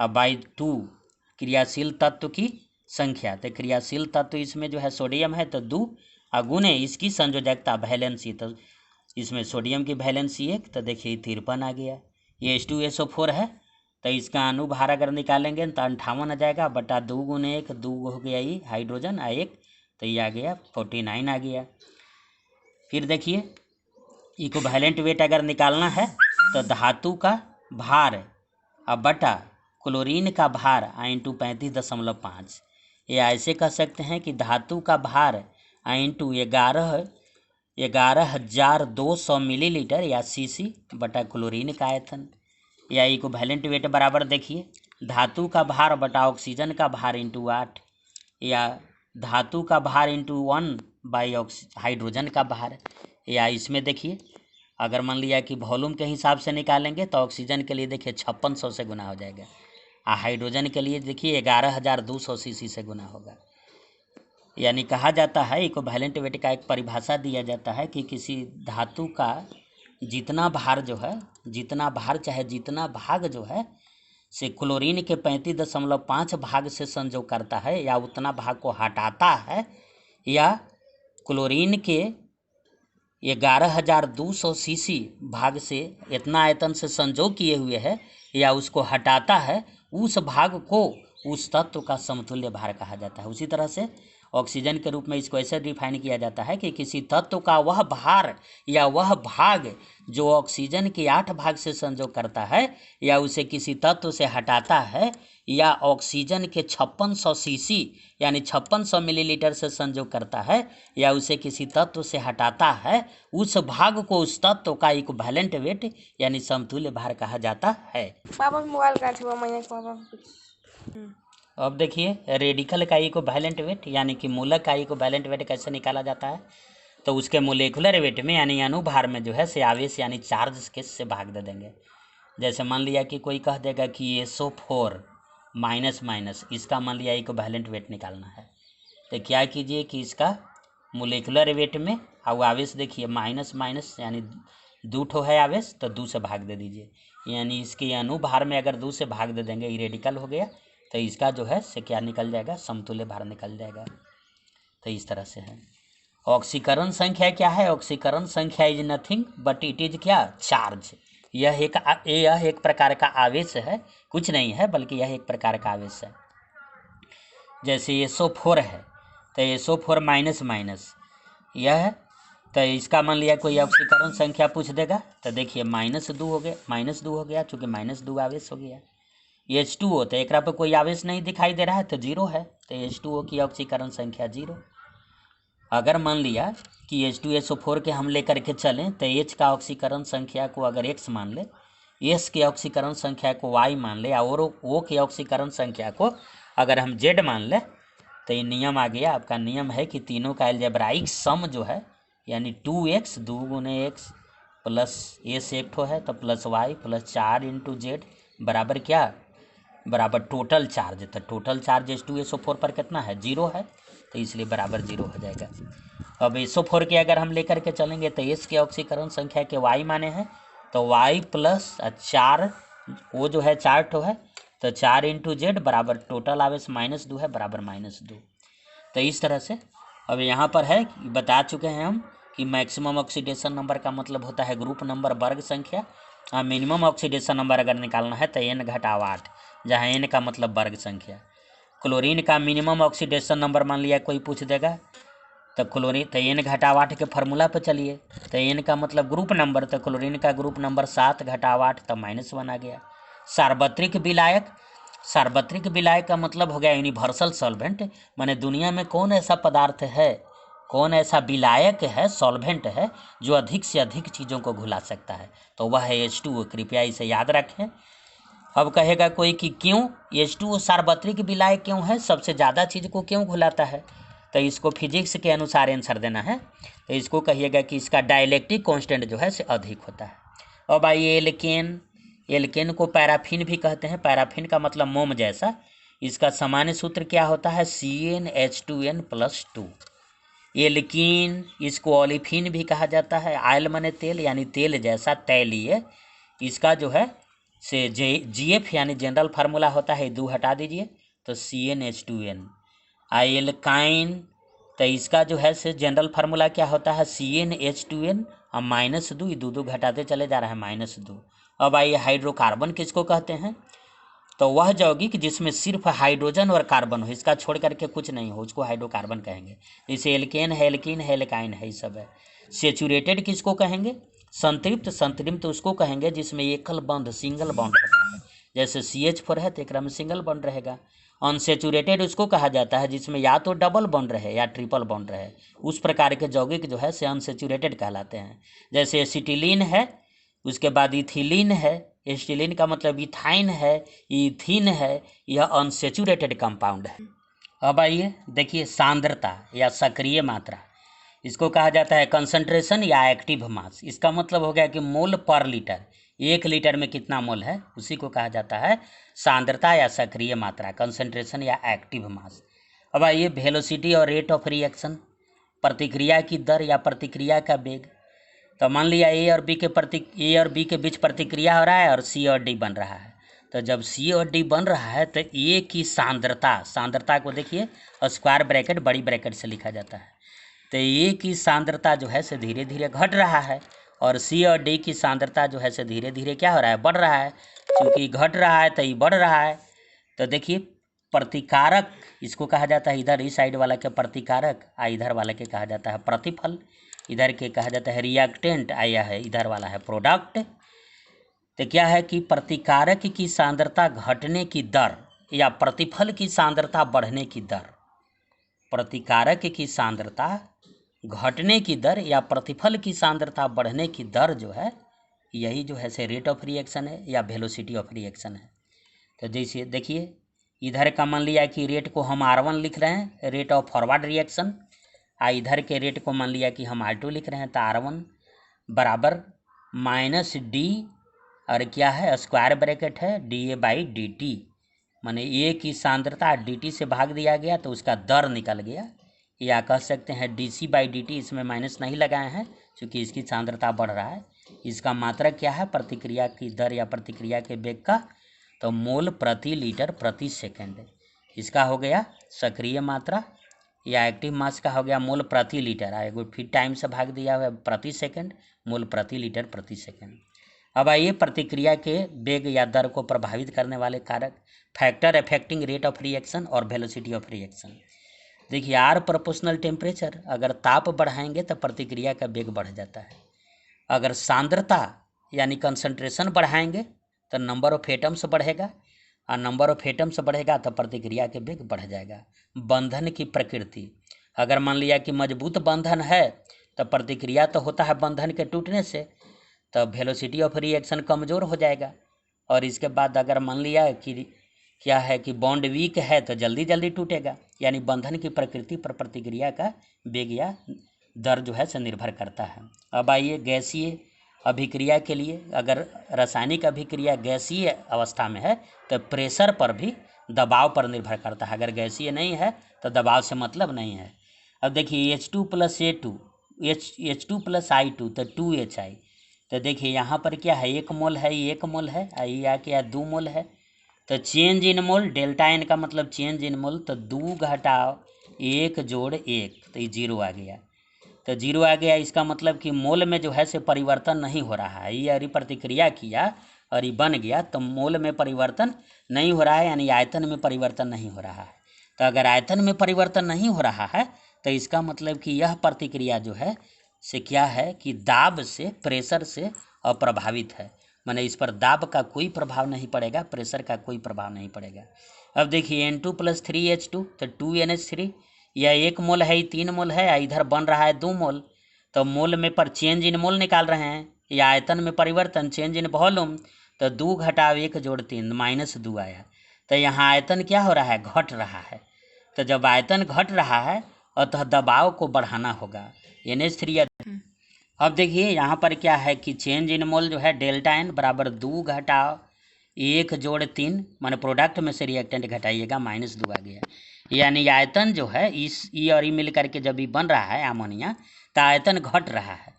अब /2 क्रियाशील तत्व की संख्या, तो क्रियाशील तत्व इसमें जो है सोडियम है, तो 2 गुने इसकी संयोजकता वैलेंसी, तो इसमें सोडियम की वैलेंसी 1, तो देखिए 53 आ गया। ये H2SO4 है, तो इसका अणुभार अगर निकालेंगे तो 58 आ जाएगा, बटा 2 गुने 1 2 हो गया ये हाइड्रोजन 1, तो ये आ गया 49 आ गया। फिर देखिए इक्विवेलेंट वेट अगर निकालना है तो धातु का भार बटा क्लोरीन का भार × 35.5, ये ऐसे कह सकते हैं कि धातु का भार × 11,200 मिलीलीटर या cc बटा क्लोरीन का आयतन, या इक्विवेलेंट वेट बराबर देखिए धातु का भार बटा ऑक्सीजन का भार × 8, या धातु का भार × 1 हाइड्रोजन का भार, या इसमें देखिए अगर मान लिया कि वॉल्यूम के हिसाब से निकालेंगे तो ऑक्सीजन के लिए देखिए 5600 से गुना हो जाएगा, हाइड्रोजन के लिए देखिए 11,200 cc से गुना होगा। यानी कहा जाता है इक्विवेलेंट वेट का एक परिभाषा दिया जाता है कि किसी धातु का जितना भार जो है, जितना भार चाहे जितना भाग जो है से क्लोरीन के 35.5 भाग से संयोग करता है, या उतना भाग को हटाता है, या क्लोरीन के 11,200 cc भाग से इतना आयतन से संयोग किए हुए है, या उसको हटाता है, उस भाग को उस तत्व का समतुल्य भार कहा जाता है। उसी तरह से ऑक्सीजन के रूप में इसको ऐसे डिफाइन किया जाता है कि किसी तत्व का वह भार या वह भाग जो ऑक्सीजन के 8 भाग से संयोग करता है, या उसे किसी तत्व से हटाता है, या ऑक्सीजन के 5600 cc यानी 5600 मिलीलीटर से संयोग करता है, या उसे किसी तत्व से हटाता है, उस भाग को उस तत्व का इक्विवेलेंट वेट यानी समतुल्य भार कहा जाता है। पापा मोबाइल का छुआ मैंने पापा। अब देखिए रेडिकल का इक्विवेलेंट वेट यानी कि मूलक का इक्विवेलेंट वेट कैसे निकाला जाता है, तो उसके मोलेकुलर वेट में यानी अणुभार में जो है से आवेश यानी चार्ज के से भाग दे देंगे। जैसे मान लिया कि कोई कह देगा कि SO4 माइनस, इसका मान लिया इक्विवेलेंट वेट निकालना है, तो क्या कीजिए कि इसका मोलेकुलर वेट में और आवेश देखिए माइनस यानी 2 ठो है आवेश, तो 2 से भाग दे दीजिए, यानी इसके अणुभार में अगर 2 से भाग दे देंगे ये रेडिकल हो गया, तो इसका जो है से क्या निकल जाएगा समतुल्य भार निकल जाएगा। तो इस तरह से है। ऑक्सीकरण संख्या क्या है? ऑक्सीकरण संख्या is nothing but it is क्या? चार्ज। यह एक प्रकार का आवेश है, कुछ नहीं है बल्कि यह एक प्रकार का आवेश है। जैसे SO4 है तो SO4 माइनस माइनस यह है, तो इसका मान लिया कोई ऑक्सीकरण संख्या पूछ देगा तो देखिए -2 हो गया, -2 हो गया, चूँकि -2 आवेश हो गया। H2O तो एक पे कोई आवेश नहीं दिखाई दे रहा है तो 0 है, तो H2O की ऑक्सीकरण संख्या 0। अगर मान लिया कि H2SO4 के हम लेकर के चलें तो H का ऑक्सीकरण संख्या को अगर X मान ले, S की ऑक्सीकरण संख्या को Y मान ले और O की ऑक्सीकरण संख्या को अगर हम Z मान ले, तो ये नियम आ गया। आपका नियम है कि तीनों का अलजेब्राइक सम जो है यानी 2x 2 गुने x प्लस S एक ठो है तो plus y plus 4 into Z बराबर क्या? बराबर टोटल चार्ज। तो टोटल चार्ज H2SO4 पर कितना है? 0 है, तो इसलिए बराबर 0 हो जाएगा। अब SO4 के अगर हम लेकर के चलेंगे तो S के ऑक्सीकरण संख्या के y माने हैं तो y प्लस 4, वो जो है 4 ठो है तो 4 इंटू जेड बराबर टोटल आवेश -2 है बराबर -2। तो इस तरह से अब यहाँ पर है बता चुके हैं हम कि मैक्सिमम ऑक्सीडेशन नंबर का मतलब होता है ग्रुप नंबर वर्ग संख्या, और मिनिमम ऑक्सीडेशन नंबर अगर निकालना है तो N-8, जहाँ N का मतलब वर्ग संख्या। क्लोरीन का मिनिमम ऑक्सीडेशन नंबर मान लिया कोई पूछ देगा तो क्लोरीन तो N-8 के फार्मूला पर चलिए, तो N का मतलब ग्रुप नंबर, तो क्लोरीन का ग्रुप नंबर 7-8 तो -1 आ गया। सार्वत्रिक विलायक, सार्वत्रिक विलायक का मतलब हो गया यूनिवर्सल सॉल्वेंट, माने दुनिया में कौन ऐसा पदार्थ है, कौन ऐसा विलायक है, सॉल्वेंट है जो अधिक से अधिक चीज़ों को घुला सकता है, तो वह है H2O। कृपया इसे याद रखें। अब कहेगा कोई कि क्यों H2O सार्वत्रिक विलायक क्यों है, सबसे ज़्यादा चीज़ को क्यों घुलाता है, तो इसको फिजिक्स के अनुसार आंसर देना है। तो इसको कहिएगा कि इसका डाइलेक्ट्रिक कांस्टेंट जो है से अधिक होता है। अब आइए एल्केन, एल्केन को पैराफिन भी कहते हैं, पैराफिन का मतलब मोम जैसा। इसका सामान्य सूत्र क्या होता है? CnH2n+2। एल्कीन, इसको ओलिफिन भी कहा जाता है, आयल मने तेल यानी तेल जैसा तैलीय। इसका जो है से GF यानी जनरल फार्मूला होता है, 2 हटा दीजिए तो CnH2n। एल्काइन, तो इसका जो है से जनरल फार्मूला क्या होता है? CnH2n और -2, 2 घटाते चले जा रहा है -2। अब आइए हाइड्रोकार्बन किसको कहते हैं? तो वह यौगिक जिसमें सिर्फ हाइड्रोजन और कार्बन हो, इसका छोड़ करके कुछ नहीं हो, उसको हाइड्रोकार्बन कहेंगे। जैसे एल्केन है, एल्कीन है, एल्काइन है, ये सब है। सेचुरेटेड किसको कहेंगे? संतृप्त, संतृप्त उसको कहेंगे जिसमें एकल बंध सिंगल बॉन्ड रहता है, जैसे CH4 है तो एक में सिंगल बॉन्ड रहेगा। अनसेचुरेटेड उसको कहा जाता है जिसमें या तो डबल बॉन्ड रहे या ट्रिपल बॉन्ड रहे, उस प्रकार के यौगिक जो है से अनसेचुरेटेड कहलाते हैं। जैसे एसिटिलीन है, उसके बाद इथिलीन है, एसिटिलीन का मतलब इथाइन है, इथीन है, यह अनसेचुरेटेड कंपाउंड है। अब आइए देखिए सांद्रता या सक्रिय मात्रा, इसको कहा जाता है कंसंट्रेशन या एक्टिव मास। इसका मतलब हो गया कि मोल पर लीटर, 1 लीटर में कितना मोल है, उसी को कहा जाता है सांद्रता या सक्रिय मात्रा, कंसंट्रेशन या एक्टिव मास। अब आइए वेलोसिटी और रेट ऑफ रिएक्शन, प्रतिक्रिया की दर या प्रतिक्रिया का वेग। तो मान लिया ए और बी के बीच प्रतिक्रिया हो रहा है और C और D बन रहा है। तो जब C और D बन रहा है तो ए की सांद्रता, सांद्रता को देखिए स्क्वायर ब्रैकेट बड़ी ब्रैकेट से लिखा जाता है, तो ए की सांद्रता जो है से धीरे धीरे घट रहा है और C और D की सांद्रता जो है से धीरे धीरे क्या हो रहा है? बढ़ रहा है। क्योंकि घट रहा है तो ये बढ़ रहा है। तो देखिए प्रतिकारक, इसको कहा जाता है, इधर इस साइड वाला के प्रतिकारक, इधर वाले के कहा जाता है प्रतिफल, इधर के कहा जाता है रिएक्टेंट, आया है इधर वाला है प्रोडक्ट। तो क्या है कि प्रतिकारक की सांद्रता घटने की दर या प्रतिफल की सांद्रता बढ़ने की दर, प्रतिकारक की सांद्रता घटने की दर या प्रतिफल की सांद्रता बढ़ने की दर जो है, यही जो है से रेट ऑफ रिएक्शन है या वेलोसिटी ऑफ रिएक्शन है। तो जैसे देखिए इधर का मान लिया कि रेट को हम R1 लिख रहे हैं, रेट ऑफ फॉरवर्ड रिएक्शन, इधर के रेट को मान लिया कि हम R2 लिख रहे हैं, तो R1 बराबर -D और क्या है स्क्वायर ब्रैकेट है dA/dt, माने ए की सांद्रता dt से भाग दिया गया तो उसका दर निकल गया, या कह सकते हैं dC/dt, इसमें माइनस नहीं लगाए हैं क्योंकि इसकी सांद्रता बढ़ रहा है। इसका मात्रक क्या है? प्रतिक्रिया की दर या प्रतिक्रिया के वेग का, तो मोल प्रति लीटर प्रति सेकंड। इसका हो गया सक्रिय मात्रा या एक्टिव मास का हो गया मोल प्रति लीटर, आएगा फिर टाइम से भाग दिया हुआ प्रति सेकंड, मोल प्रति लीटर प्रति सेकंड। अब आइए प्रतिक्रिया के वेग या दर को प्रभावित करने वाले कारक, factor affecting rate of reaction और वेलोसिटी ऑफ रिएक्शन। देखिए आर प्रोपोर्शनल टेम्परेचर, अगर ताप बढ़ाएंगे तो प्रतिक्रिया का वेग बढ़ जाता है। अगर सांद्रता यानी कंसंट्रेशन बढ़ाएंगे तो नंबर ऑफ एटम्स बढ़ेगा, और नंबर ऑफ एटम्स बढ़ेगा तो प्रतिक्रिया के वेग बढ़ जाएगा। बंधन की प्रकृति, अगर मान लिया कि मजबूत बंधन है तो प्रतिक्रिया तो होता है बंधन के टूटने से, तो वेलोसिटी ऑफ रिएक्शन कमज़ोर हो जाएगा। और इसके बाद अगर मान लिया कि क्या है कि बॉन्ड वीक है तो जल्दी जल्दी टूटेगा, यानी बंधन की प्रकृति पर प्रतिक्रिया का वेग या दर जो है से निर्भर करता है। अब आइए गैसीय अभिक्रिया के लिए, अगर रासायनिक अभिक्रिया गैसीय अवस्था में है तो प्रेशर पर भी दबाव पर निर्भर करता है। अगर गैसीय नहीं है तो दबाव से मतलब नहीं है। अब देखिए H2 + A2 H2 + I2 तो 2HI, तो देखिए यहाँ पर क्या है, 1 मोल है, 1 मोल है, या क्या 2 मोल है, तो change in mole, delta n का मतलब चेंज इन मोल, तो 2 घटाव 1 जोड़ 1, तो ये 0 आ गया। तो 0 आ गया, इसका मतलब कि मोल में जो है से परिवर्तन नहीं हो रहा है। ये यदि प्रतिक्रिया किया और ये बन गया तो मोल में परिवर्तन नहीं हो रहा है, यानी आयतन में परिवर्तन नहीं हो रहा है। तो अगर आयतन में परिवर्तन नहीं हो रहा है तो इसका मतलब कि यह प्रतिक्रिया जो है से क्या है कि दाब से, प्रेशर से अप्रभावित है, माने इस पर दाब का कोई प्रभाव नहीं पड़ेगा, प्रेशर का कोई प्रभाव नहीं पड़ेगा। अब देखिए N2 + 3H2 तो 2NH3, यह 1 मोल है, 3 मोल है, इधर बन रहा है 2 मोल, तो मोल में पर चेंज इन मोल निकाल रहे हैं, या आयतन में परिवर्तन चेंज इन वॉल्यूम, तो 2 घटाव 1 जोड़ 3 -2 आया। तो यहाँ आयतन क्या हो रहा है, घट रहा है। तो जब आयतन घट रहा है अतः दबाव को बढ़ाना होगा, NH3। अब देखिए यहाँ पर क्या है कि चेंज इन मोल जो है डेल्टा एन बराबर 2 घटाव 1 जोड़ 3, माने प्रोडक्ट में से रिएक्टेंट घटाइएगा -2 आ गया। यानी आयतन जो है इस ई और ई मिल करके जब ये बन रहा है अमोनिया, तो आयतन घट रहा है।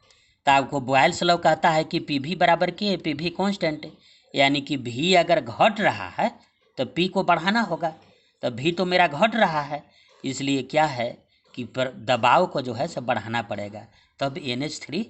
तो आपको बॉयल्स लॉ कहता है कि पी वी बराबर के, पी वी कॉन्स्टेंट, यानी कि भी अगर घट रहा है तो पी को बढ़ाना होगा, तो भी तो मेरा घट रहा है, इसलिए क्या है कि दबाव को जो है सब बढ़ाना पड़ेगा, तब NH3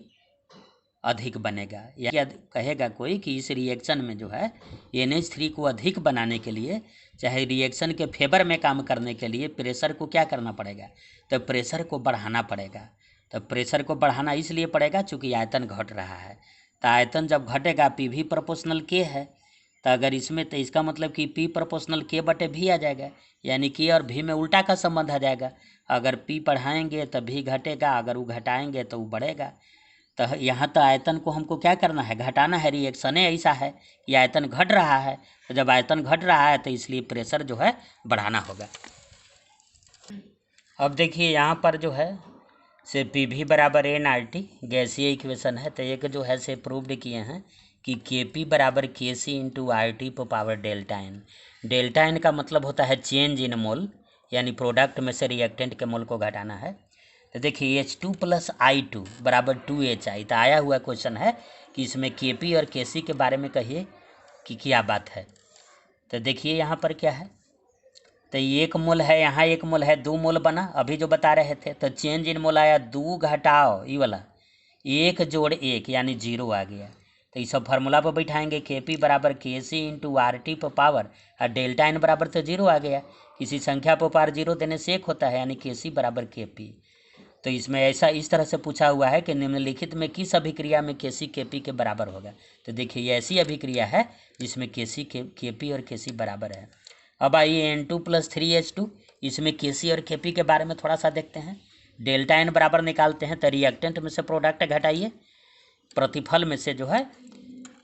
अधिक बनेगा। या क्या कहेगा कोई कि इस रिएक्शन में जो है NH3 को अधिक बनाने के लिए, चाहे रिएक्शन के फेवर में काम करने के लिए प्रेशर को क्या करना पड़ेगा, तो प्रेशर को बढ़ाना पड़ेगा। तो प्रेशर को बढ़ाना इसलिए पड़ेगा चूँकि आयतन घट रहा है। तो आयतन जब घटेगा पी वी प्रोपोर्शनल के है, तो अगर इसमें, तो इसका मतलब कि पी प्रोपोर्शनल के बटे भी आ जाएगा, यानी कि और भी में उल्टा का संबंध आ जाएगा। अगर पी बढ़ाएंगे तो भी घटेगा, अगर वो घटाएंगे तो वो बढ़ेगा। तो यहाँ तो आयतन को हमको क्या करना है, घटाना है। रिएक्शन ऐसा है कि आयतन घट रहा है, तो जब आयतन घट रहा है तो इसलिए प्रेशर जो है बढ़ाना होगा। अब देखिए यहाँ पर जो है से पी वी बराबर NRT गैसीय इक्वेशन है, तो एक जो है से प्रूव्ड किए हैं कि Kp बराबर Kc इंटू RT पर power delta n. Delta n का मतलब होता है चेंज इन मोल, यानी प्रोडक्ट में से रिएक्टेंट के मोल को घटाना है। तो देखिए H2 + I2 बराबर 2HI, तो आया हुआ क्वेश्चन है कि इसमें Kp और Kc के बारे में कहिए कि क्या बात है। तो देखिए यहाँ पर क्या है, तो 1 मोल है, यहाँ 1 मोल है, 2 मोल बना अभी जो बता रहे थे। तो चेंज इन मोल आया 2 घटाव ये वाला 1 जोड़ 1, यानी 0 आ गया। तो ये सब फार्मूला पर बैठाएंगे, Kp बराबर Kc इंटू RT पर पावर, और डेल्टा एन बराबर तो 0 आ गया। किसी संख्या पर पावर 0 देने से 1 होता है, यानी Kc बराबर Kp। तो इसमें ऐसा इस तरह से पूछा हुआ है कि निम्नलिखित में किस अभिक्रिया में Kc Kp के बराबर होगा। तो देखिए ये ऐसी अभिक्रिया है जिसमें Kc Kp और Kc बराबर है। अब आइए N2 + 3H2, इसमें Kc और Kp के बारे में थोड़ा सा देखते हैं। डेल्टा एन बराबर निकालते हैं, तो रिएक्टेंट में से प्रोडक्ट घटाइए, प्रतिफल में से जो है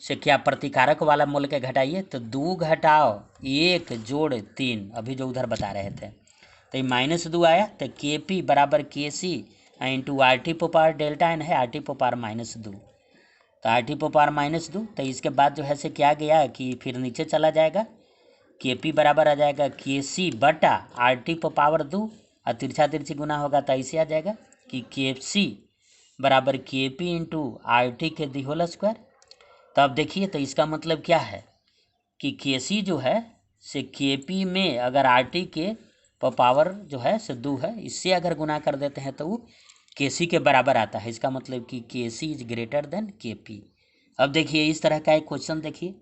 से क्या प्रतिकारक वाला मोल के घटाइए, तो 2 घटाव 1 जोड़ 3 अभी जो उधर बता रहे थे, तो ये -2 आया। तो Kp बराबर Kc इंटू RT पर पावर डेल्टा एन है, RT पर पावर -2, तो RT पर पावर -2। तो इसके बाद जो है से क्या गया कि फिर नीचे चला जाएगा, Kp बराबर आ जाएगा Kc बटा RT पर पावर 2, और तिरछा तिरछी गुना होगा तो ऐसे आ जाएगा कि Kc बराबर Kp इंटू RT के दी होल स्क्वायर। तो अब देखिए, तो इसका मतलब क्या है कि Kc जो है से Kp में अगर RT के पावर जो है से 2 है, इससे अगर गुना कर देते हैं तो वो Kc के बराबर आता है। इसका मतलब कि Kc is greater than Kp। अब देखिए इस तरह का एक क्वेश्चन देखिए,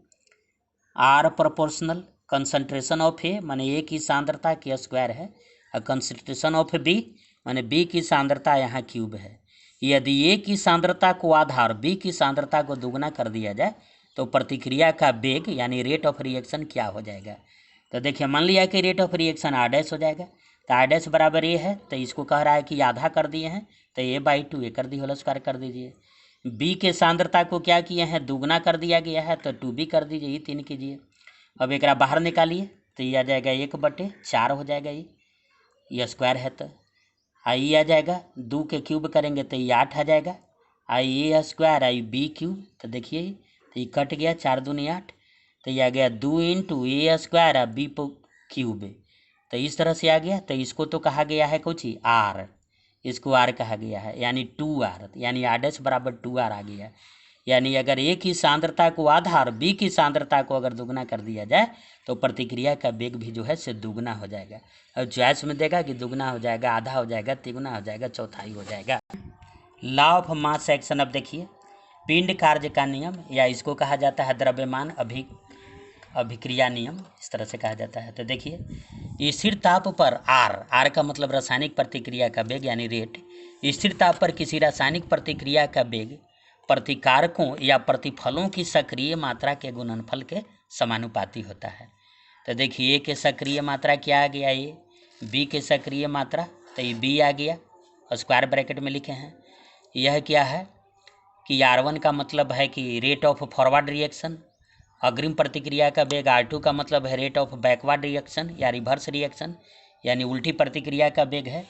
आर प्रोपोर्शनल कंसंट्रेशन ऑफ ए माने ए की सांद्रता के स्क्वायर है और कंसंट्रेशन ऑफ बी माने बी की सांद्रता यहाँ क्यूब है। यदि ए की सांद्रता को आधा और बी की सांद्रता को दुगना कर दिया जाए तो प्रतिक्रिया का वेग यानी रेट ऑफ रिएक्शन क्या हो जाएगा। तो देखिए मान लिया कि rate of reaction R dash हो जाएगा, तो आर डैश बराबर ए है, तो इसको कह रहा है कि आधा कर दिए हैं तो a/2 ए कर दी होल स्क्वायर कर दीजिए। बी के सांद्रता को क्या किए हैं, दुगना कर दिया गया है, तो 2b कर दीजिए, ये 3 कीजिए। अब एक बाहर निकालिए तो ये आ जाएगा 1/4 हो जाएगा, ये स्क्वायर है तो आई आ जाएगा, 2 के क्यूब करेंगे तो ये 8 आ जाएगा, आई ए स्क्वायर आई बी क्यूब, तो देखिए तो ये कट गया, 4 दूनी 8, तो ये आ गया 2 इंटू ए स्क्वायर और बी क्यूब, तो इस तरह से आ गया। तो इसको तो कहा गया है कुछ ही आर, इसको आर कहा गया है यानी 2r, यानी आर डैश बराबर 2r आ गया। यानी अगर ए की सांद्रता को आधा और बी की सांद्रता को अगर दुगना कर दिया जाए तो प्रतिक्रिया का वेग भी जो है से दुगना हो जाएगा। अब चॉइस में देगा कि दुगना हो जाएगा, आधा हो जाएगा, तिगुना हो जाएगा, चौथाई हो जाएगा। लॉ ऑफ मास एक्शन, अब देखिए पिंड कार्य का नियम या इसको कहा जाता है द्रव्यमान अभिक्रिया नियम, इस तरह से कहा जाता है। तो देखिए स्थिर ताप पर आर का मतलब रासायनिक प्रतिक्रिया का वेग यानी रेट, स्थिर ताप पर किसी रासायनिक प्रतिक्रिया का वेग प्रतिकारकों या प्रतिफलों की सक्रिय मात्रा के गुणनफल के समानुपाती होता है। तो देखिए ए के सक्रिय मात्रा क्या आ गया, ये बी के सक्रिय मात्रा, तो ये बी आ गया और स्क्वायर ब्रैकेट में लिखे हैं। यह क्या है कि R1 का मतलब है कि रेट ऑफ फॉरवर्ड रिएक्शन, अग्रिम प्रतिक्रिया का वेग R2 का मतलब है रेट ऑफ बैकवर्ड रिएक्शन या रिवर्स रिएक्शन यानी उल्टी प्रतिक्रिया का वेग है।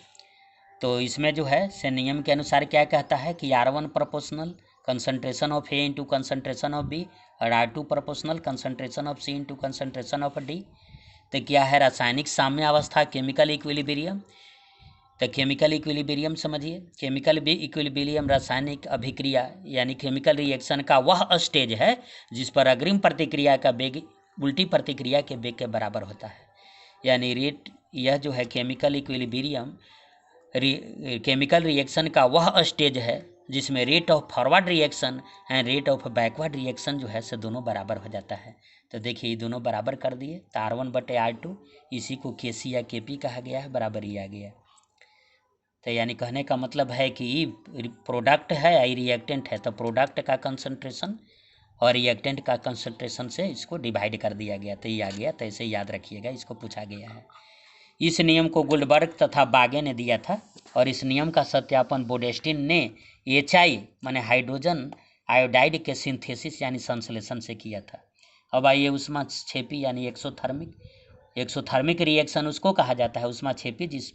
तो इसमें जो है से नियम के अनुसार क्या कहता है कि R1 proportional concentration of A into concentration of B और R2 proportional concentration of C into concentration of D. तो क्या है रासायनिक साम्य अवस्था, केमिकल इक्विलिब्रियम। तो केमिकल इक्विलिब्रियम समझिए, केमिकल इक्विलिब्रियम रासायनिक अभिक्रिया यानी केमिकल रिएक्शन का वह स्टेज है जिस पर अग्रिम प्रतिक्रिया का वेग उल्टी प्रतिक्रिया के वेग के बराबर होता है। यानी रेट, यह जो है केमिकल इक्विलिब्रियम केमिकल रिएक्शन का वह स्टेज है जिसमें rate of forward reaction and rate of backward reaction जो है से दोनों बराबर हो जाता है। तो देखिए ये दोनों बराबर कर दिए, तो R1/R2 इसी को Kc या Kp कहा गया है, बराबर ही आ गया। तो यानी कहने का मतलब है कि प्रोडक्ट है या रिएक्टेंट है, तो प्रोडक्ट का कंसंट्रेशन और रिएक्टेंट का कंसंट्रेशन से इसको डिवाइड कर दिया गया, तो ये आ गया। तो ऐसे याद रखिएगा, इसको पूछा गया है। इस नियम को गुलबर्ग तथा बागे ने दिया था और इस नियम का सत्यापन बोडेस्टिन ने HI माने हाइड्रोजन आयोडाइड के सिंथेसिस यानी संश्लेषण से किया था। अब आइए उष्मा क्षेपी यानी एक्सोथर्मिक रिएक्शन उसको कहा जाता है, उष्मा क्षेपी जिस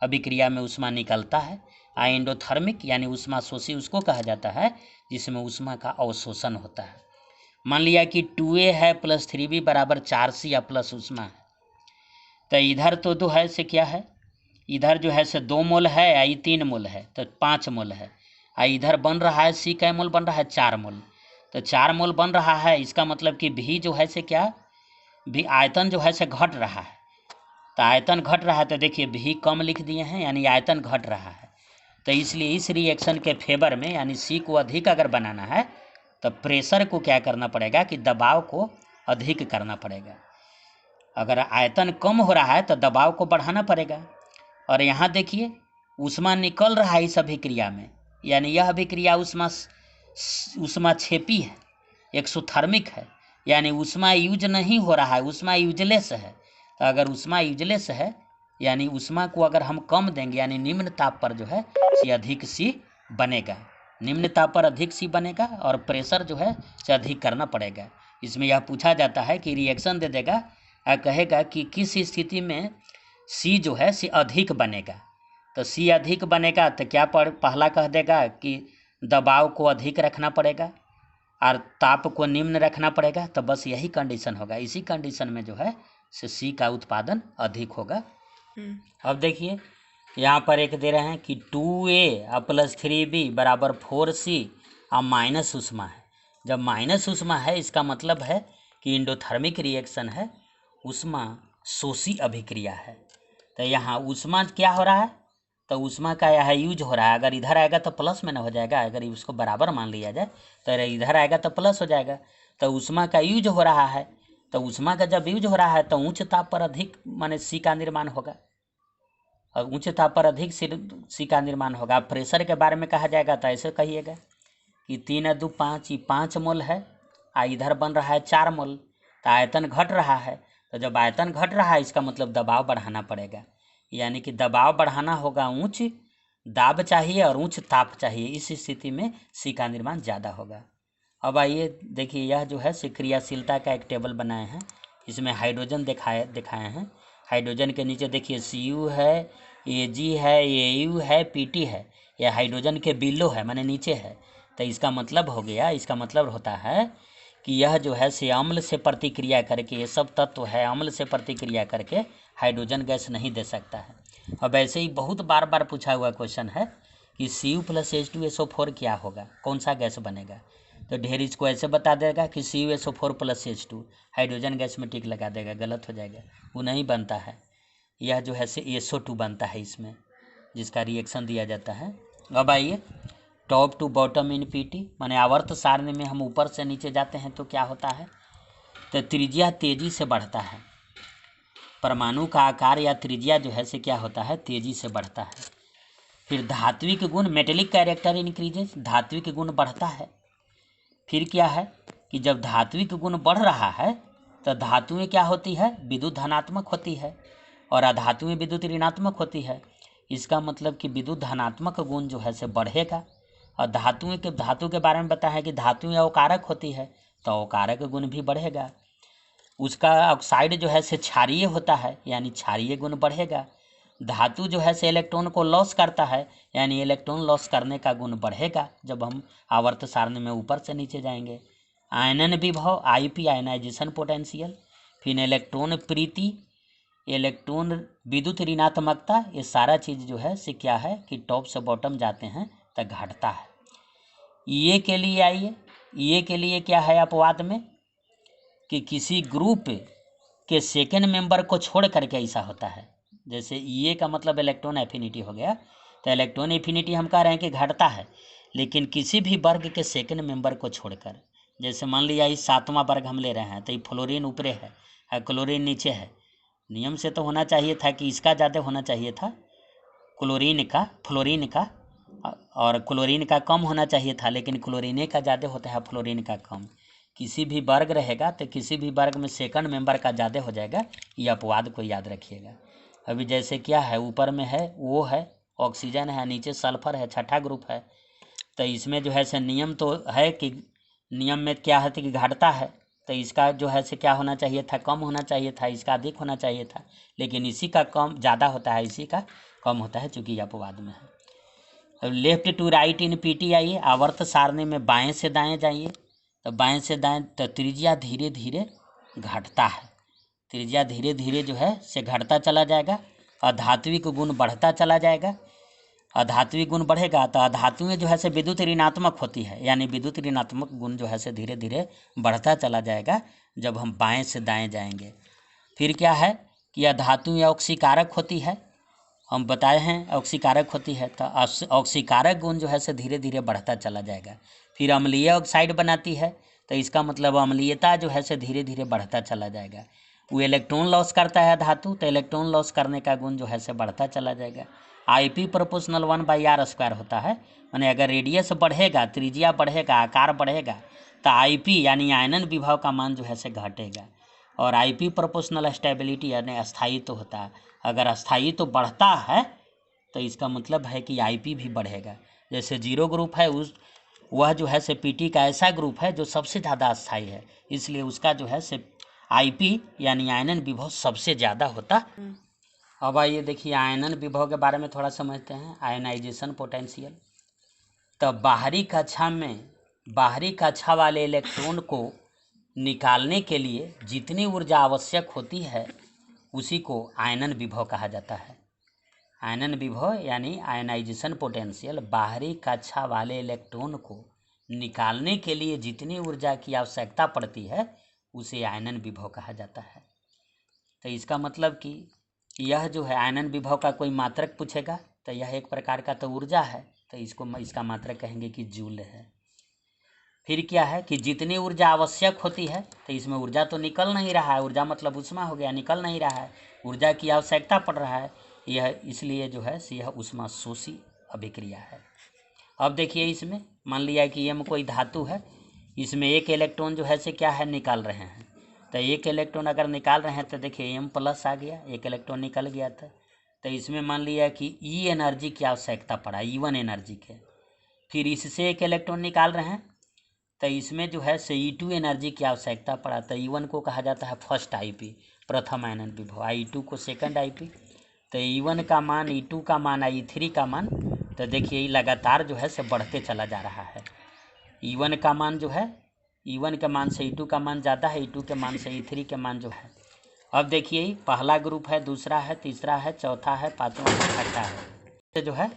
अभिक्रिया में उष्मा निकलता है। एंडोथर्मिक यानी उष्मा शोषी उसको कहा जाता है जिसमें उष्मा का अवशोषण होता है। मान लिया कि 2A है प्लस 3B बराबर 4C या प्लस उष्मा है, तो इधर तो 2 है से क्या है, इधर जो है से 2 मोल है, आई 3 मोल है तो 5 मोल है, इधर बन रहा है C कै मोल बन रहा है 4 मोल, तो 4 मोल बन रहा है। इसका मतलब कि भी जो है से क्या, भी आयतन जो है से घट रहा है, तो आयतन घट रहा है, तो देखिए भी कम लिख दिए हैं यानी आयतन घट रहा है। तो इसलिए इस रिएक्शन के फेवर में यानी C को अधिक अगर बनाना है तो प्रेशर को क्या करना पड़ेगा कि दबाव को अधिक करना पड़ेगा। अगर आयतन कम हो रहा है तो दबाव को बढ़ाना पड़ेगा। और यहाँ देखिए उष्मा निकल रहा है इस अभिक्रिया में, यानी यह अभिक्रिया उष्मा क्षेपी है, एक्सोथर्मिक है, यानी उष्मा यूज नहीं हो रहा है, उष्मा यूजलेस है। तो अगर उष्मा यूजलेस है यानी उष्मा को अगर हम कम देंगे यानी निम्न ताप पर जो है से अधिक C बनेगा, निम्न ताप पर अधिक C बनेगा और प्रेशर जो है से अधिक करना पड़ेगा। इसमें यह पूछा जाता है कि रिएक्शन दे देगा और कहेगा कि किस स्थिति में C जो है से अधिक बनेगा। तो C अधिक बनेगा तो क्या पहला कह देगा कि दबाव को अधिक रखना पड़ेगा और ताप को निम्न रखना पड़ेगा, तो बस यही कंडीशन होगा। इसी कंडीशन में जो है से C का उत्पादन अधिक होगा। अब देखिए यहाँ पर एक दे रहे हैं कि 2A प्लस 3B बराबर 4C और माइनस उष्मा है। जब माइनस उष्मा है इसका मतलब है कि इंडोथर्मिक रिएक्शन है, उष्मा शोषी अभिक्रिया है। तो यहाँ ऊष्मा क्या हो रहा है, तो ऊष्मा का यहाँ यूज हो रहा है। अगर इधर आएगा तो प्लस में ना हो जाएगा, अगर उसको बराबर मान लिया जाए तो इधर आएगा तो प्लस हो जाएगा। तो ऊष्मा का यूज हो रहा है, तो ऊष्मा का जब यूज हो रहा है तो उच्च ताप पर अधिक माने सी का निर्माण होगा, और उच्च ताप पर अधिक सी का निर्माण होगा। अब प्रेशर के बारे में कहा जाएगा तो ऐसे कहिएगा कि 3 2 5 ये 5 मोल है, इधर बन रहा है 4 मोल, तो आयतन घट रहा है। तो जब आयतन घट रहा है इसका मतलब दबाव बढ़ाना पड़ेगा, यानी कि दबाव बढ़ाना होगा, उच्च दाब चाहिए और उच्च ताप चाहिए। इस स्थिति में सी का निर्माण ज़्यादा होगा। अब आइए देखिए, यह जो है क्रियाशीलता का एक टेबल बनाए हैं, इसमें हाइड्रोजन दिखाए हैं। हाइड्रोजन के नीचे देखिए Cu है, Ag है, Au है, Pt है, यह हाइड्रोजन के बिलो है माने नीचे है। तो इसका मतलब हो गया, इसका मतलब होता है कि यह जो है से अम्ल से प्रतिक्रिया करके, ये सब तत्व है अम्ल से प्रतिक्रिया करके हाइड्रोजन गैस नहीं दे सकता है। अब ऐसे ही बहुत बार बार पूछा हुआ क्वेश्चन है कि Cu + H2SO4 क्या होगा, कौन सा गैस बनेगा। तो ढेर इसको ऐसे बता देगा कि CuSO4 + H2 हाइड्रोजन गैस में टिक लगा देगा, गलत हो जाएगा, वो नहीं बनता है। यह जो है से SO2 बनता है इसमें, जिसका रिएक्शन दिया जाता है। अब आइए top to bottom in PT, माने आवर्त सारणी में हम ऊपर से नीचे जाते हैं तो क्या होता है, तो त्रिज्या तेजी से बढ़ता है। परमाणु का आकार या त्रिज्या जो है से क्या होता है, तेजी से बढ़ता है। फिर धात्विक गुण मेटेलिक कैरेक्टर इंक्रीजेस, धात्विक गुण बढ़ता है। फिर क्या है कि जब धात्विक गुण बढ़ रहा है तो धातुएं क्या होती है, विद्युत धनात्मक होती है और अधातुएं विद्युत ऋणात्मक होती है। इसका मतलब कि विद्युत धनात्मक गुण जो है से बढ़ेगा। और धातु के बारे में बताया है कि धातुएं अवकारक होती है, तो अवकारक गुण भी बढ़ेगा। उसका ऑक्साइड जो है से क्षारीय होता है, यानी क्षारीय गुण बढ़ेगा। धातु जो है से इलेक्ट्रॉन को लॉस करता है, यानी इलेक्ट्रॉन लॉस करने का गुण बढ़ेगा जब हम आवर्त सारणी में ऊपर से नीचे जाएंगे। आयनन विभव IP आयनाइजेशन पोटेंशियल, फिर इलेक्ट्रॉन प्रीति, इलेक्ट्रॉन विद्युत ऋणात्मकता, ये सारा चीज़ जो है से क्या है कि टॉप से बॉटम जाते हैं तो घटता है। ये के लिए आइए, ये के लिए क्या है अपवाद में कि किसी ग्रुप के सेकेंड मेंबर को छोड़ करके ऐसा होता है। जैसे ये का मतलब इलेक्ट्रॉन एफिनिटी हो गया, तो इलेक्ट्रॉन एफिनिटी हम कह रहे हैं कि घटता है, लेकिन किसी भी वर्ग के सेकेंड मेंबर को छोड़कर, जैसे मान लिया इस 7वां वर्ग हम ले रहे हैं तो ये फ्लोरीन ऊपरे है और क्लोरीन नीचे है। नियम से तो होना चाहिए था कि इसका ज़्यादा होना चाहिए था फ्लोरीन का, और क्लोरीन का कम होना चाहिए था, लेकिन क्लोरीन का ज़्यादा होता है, फ्लोरीन का कम। किसी भी वर्ग रहेगा तो किसी भी वर्ग में सेकंड मेंबर का ज़्यादा हो जाएगा, ये अपवाद को याद रखिएगा। अभी जैसे क्या है, ऊपर में है वो है ऑक्सीजन है, नीचे सल्फर है, छठा ग्रुप है, तो इसमें जो है से नियम तो है कि नियम में क्या है कि घटता है, तो इसका जो है से क्या होना चाहिए था, कम होना चाहिए था, इसका अधिक होना चाहिए था, लेकिन इसी का कम ज़्यादा होता है, इसी का कम होता है, चूँकि अपवाद में है। अब left to right in PT आइए, आवर्त सारणी में बाएं से दाएं जाइए, तो बाएं से दाएं तो त्रिज्या धीरे धीरे घटता है, त्रिज्या धीरे धीरे जो है से घटता चला जाएगा। अधात्विक गुण बढ़ता चला जाएगा, अधात्विक गुण बढ़ेगा तो अधातुएं जो है से विद्युत ऋणात्मक होती है, यानी विद्युत ऋणात्मक गुण जो है से धीरे धीरे बढ़ता चला जाएगा जब हम बाएं से दाएं जाएंगे। फिर क्या है कि अधातुएं ऑक्सीकारक होती है, हम बताए हैं ऑक्सीकारक होती है, तो ऑक्सीकारक गुण जो है से धीरे धीरे बढ़ता चला जाएगा। फिर अम्लीय ऑक्साइड बनाती है, तो इसका मतलब अम्लीयता जो है से धीरे धीरे बढ़ता चला जाएगा। वो इलेक्ट्रॉन लॉस करता है धातु, तो इलेक्ट्रॉन लॉस करने का गुण जो है से बढ़ता चला जाएगा। IP प्रोपोर्शनल 1/r² होता है, माने अगर रेडियस बढ़ेगा, त्रिज्या बढ़ेगा, आकार बढ़ेगा, तो IP यानी आयनन विभव का मान जो है से घटेगा। और IP प्रोपोर्शनल स्टेबिलिटी यानी अस्थायित्व होता है, अगर अस्थायित्व बढ़ता है तो इसका मतलब है कि IP भी बढ़ेगा। जैसे 0 ग्रुप है वह जो है से PT का ऐसा ग्रुप है जो सबसे ज़्यादा अस्थायी है, इसलिए उसका जो है से IP यानी आयनन विभव सबसे ज़्यादा होता। अब आइए देखिए आयनन विभव के बारे में थोड़ा समझते हैं, आयनाइजेशन पोटेंशियल। तो बाहरी कक्षा वाले इलेक्ट्रॉन को निकालने के लिए जितनी ऊर्जा आवश्यक होती है उसी को आयनन विभव कहा जाता है। आयनन विभव यानी आयनाइजेशन पोटेंशियल, बाहरी कक्षा वाले इलेक्ट्रॉन को निकालने के लिए जितनी ऊर्जा की आवश्यकता पड़ती है उसे आयनन विभव कहा जाता है। तो इसका मतलब कि यह जो है आयनन विभव का कोई मात्रक पूछेगा तो यह एक प्रकार का तो ऊर्जा है, तो इसका मात्रक कहेंगे कि जूल है। फिर क्या है कि जितनी ऊर्जा आवश्यक होती है, तो इसमें ऊर्जा तो निकल नहीं रहा है, ऊर्जा मतलब ऊष्मा हो गया, निकल नहीं रहा है, ऊर्जा की आवश्यकता पड़ रहा है, यह इसलिए जो है यह ऊष्मा शोषी अभिक्रिया है। अब देखिए इसमें मान लिया कि ये में कोई धातु है, इसमें एक इलेक्ट्रॉन जो है से क्या है निकाल रहे हैं, तो एक इलेक्ट्रॉन अगर निकाल रहे हैं तो देखिए M+ आ गया, एक इलेक्ट्रॉन निकल गया था, तो इसमें मान लिया कि E एनर्जी की आवश्यकता पड़ा, E1 एनर्जी के। फिर इससे एक इलेक्ट्रॉन निकाल रहे हैं तो इसमें जो है से E2 एनर्जी की आवश्यकता पड़ा, तो E1 को कहा जाता है फर्स्ट IP, प्रथम आयनन विभव, I2 को सेकंड IP। तो E1 का मान, E2 का मान, I3 का मान, तो देखिए लगातार जो है से बढ़ते चला जा रहा है। E1 का मान जो है, E1 के मान से E2 का मान ज़्यादा है, E2 के मान से E3 के मान जो है। अब देखिए पहला ग्रुप है, दूसरा है, तीसरा है, चौथा है, पाँचवा है, छठा है, जो है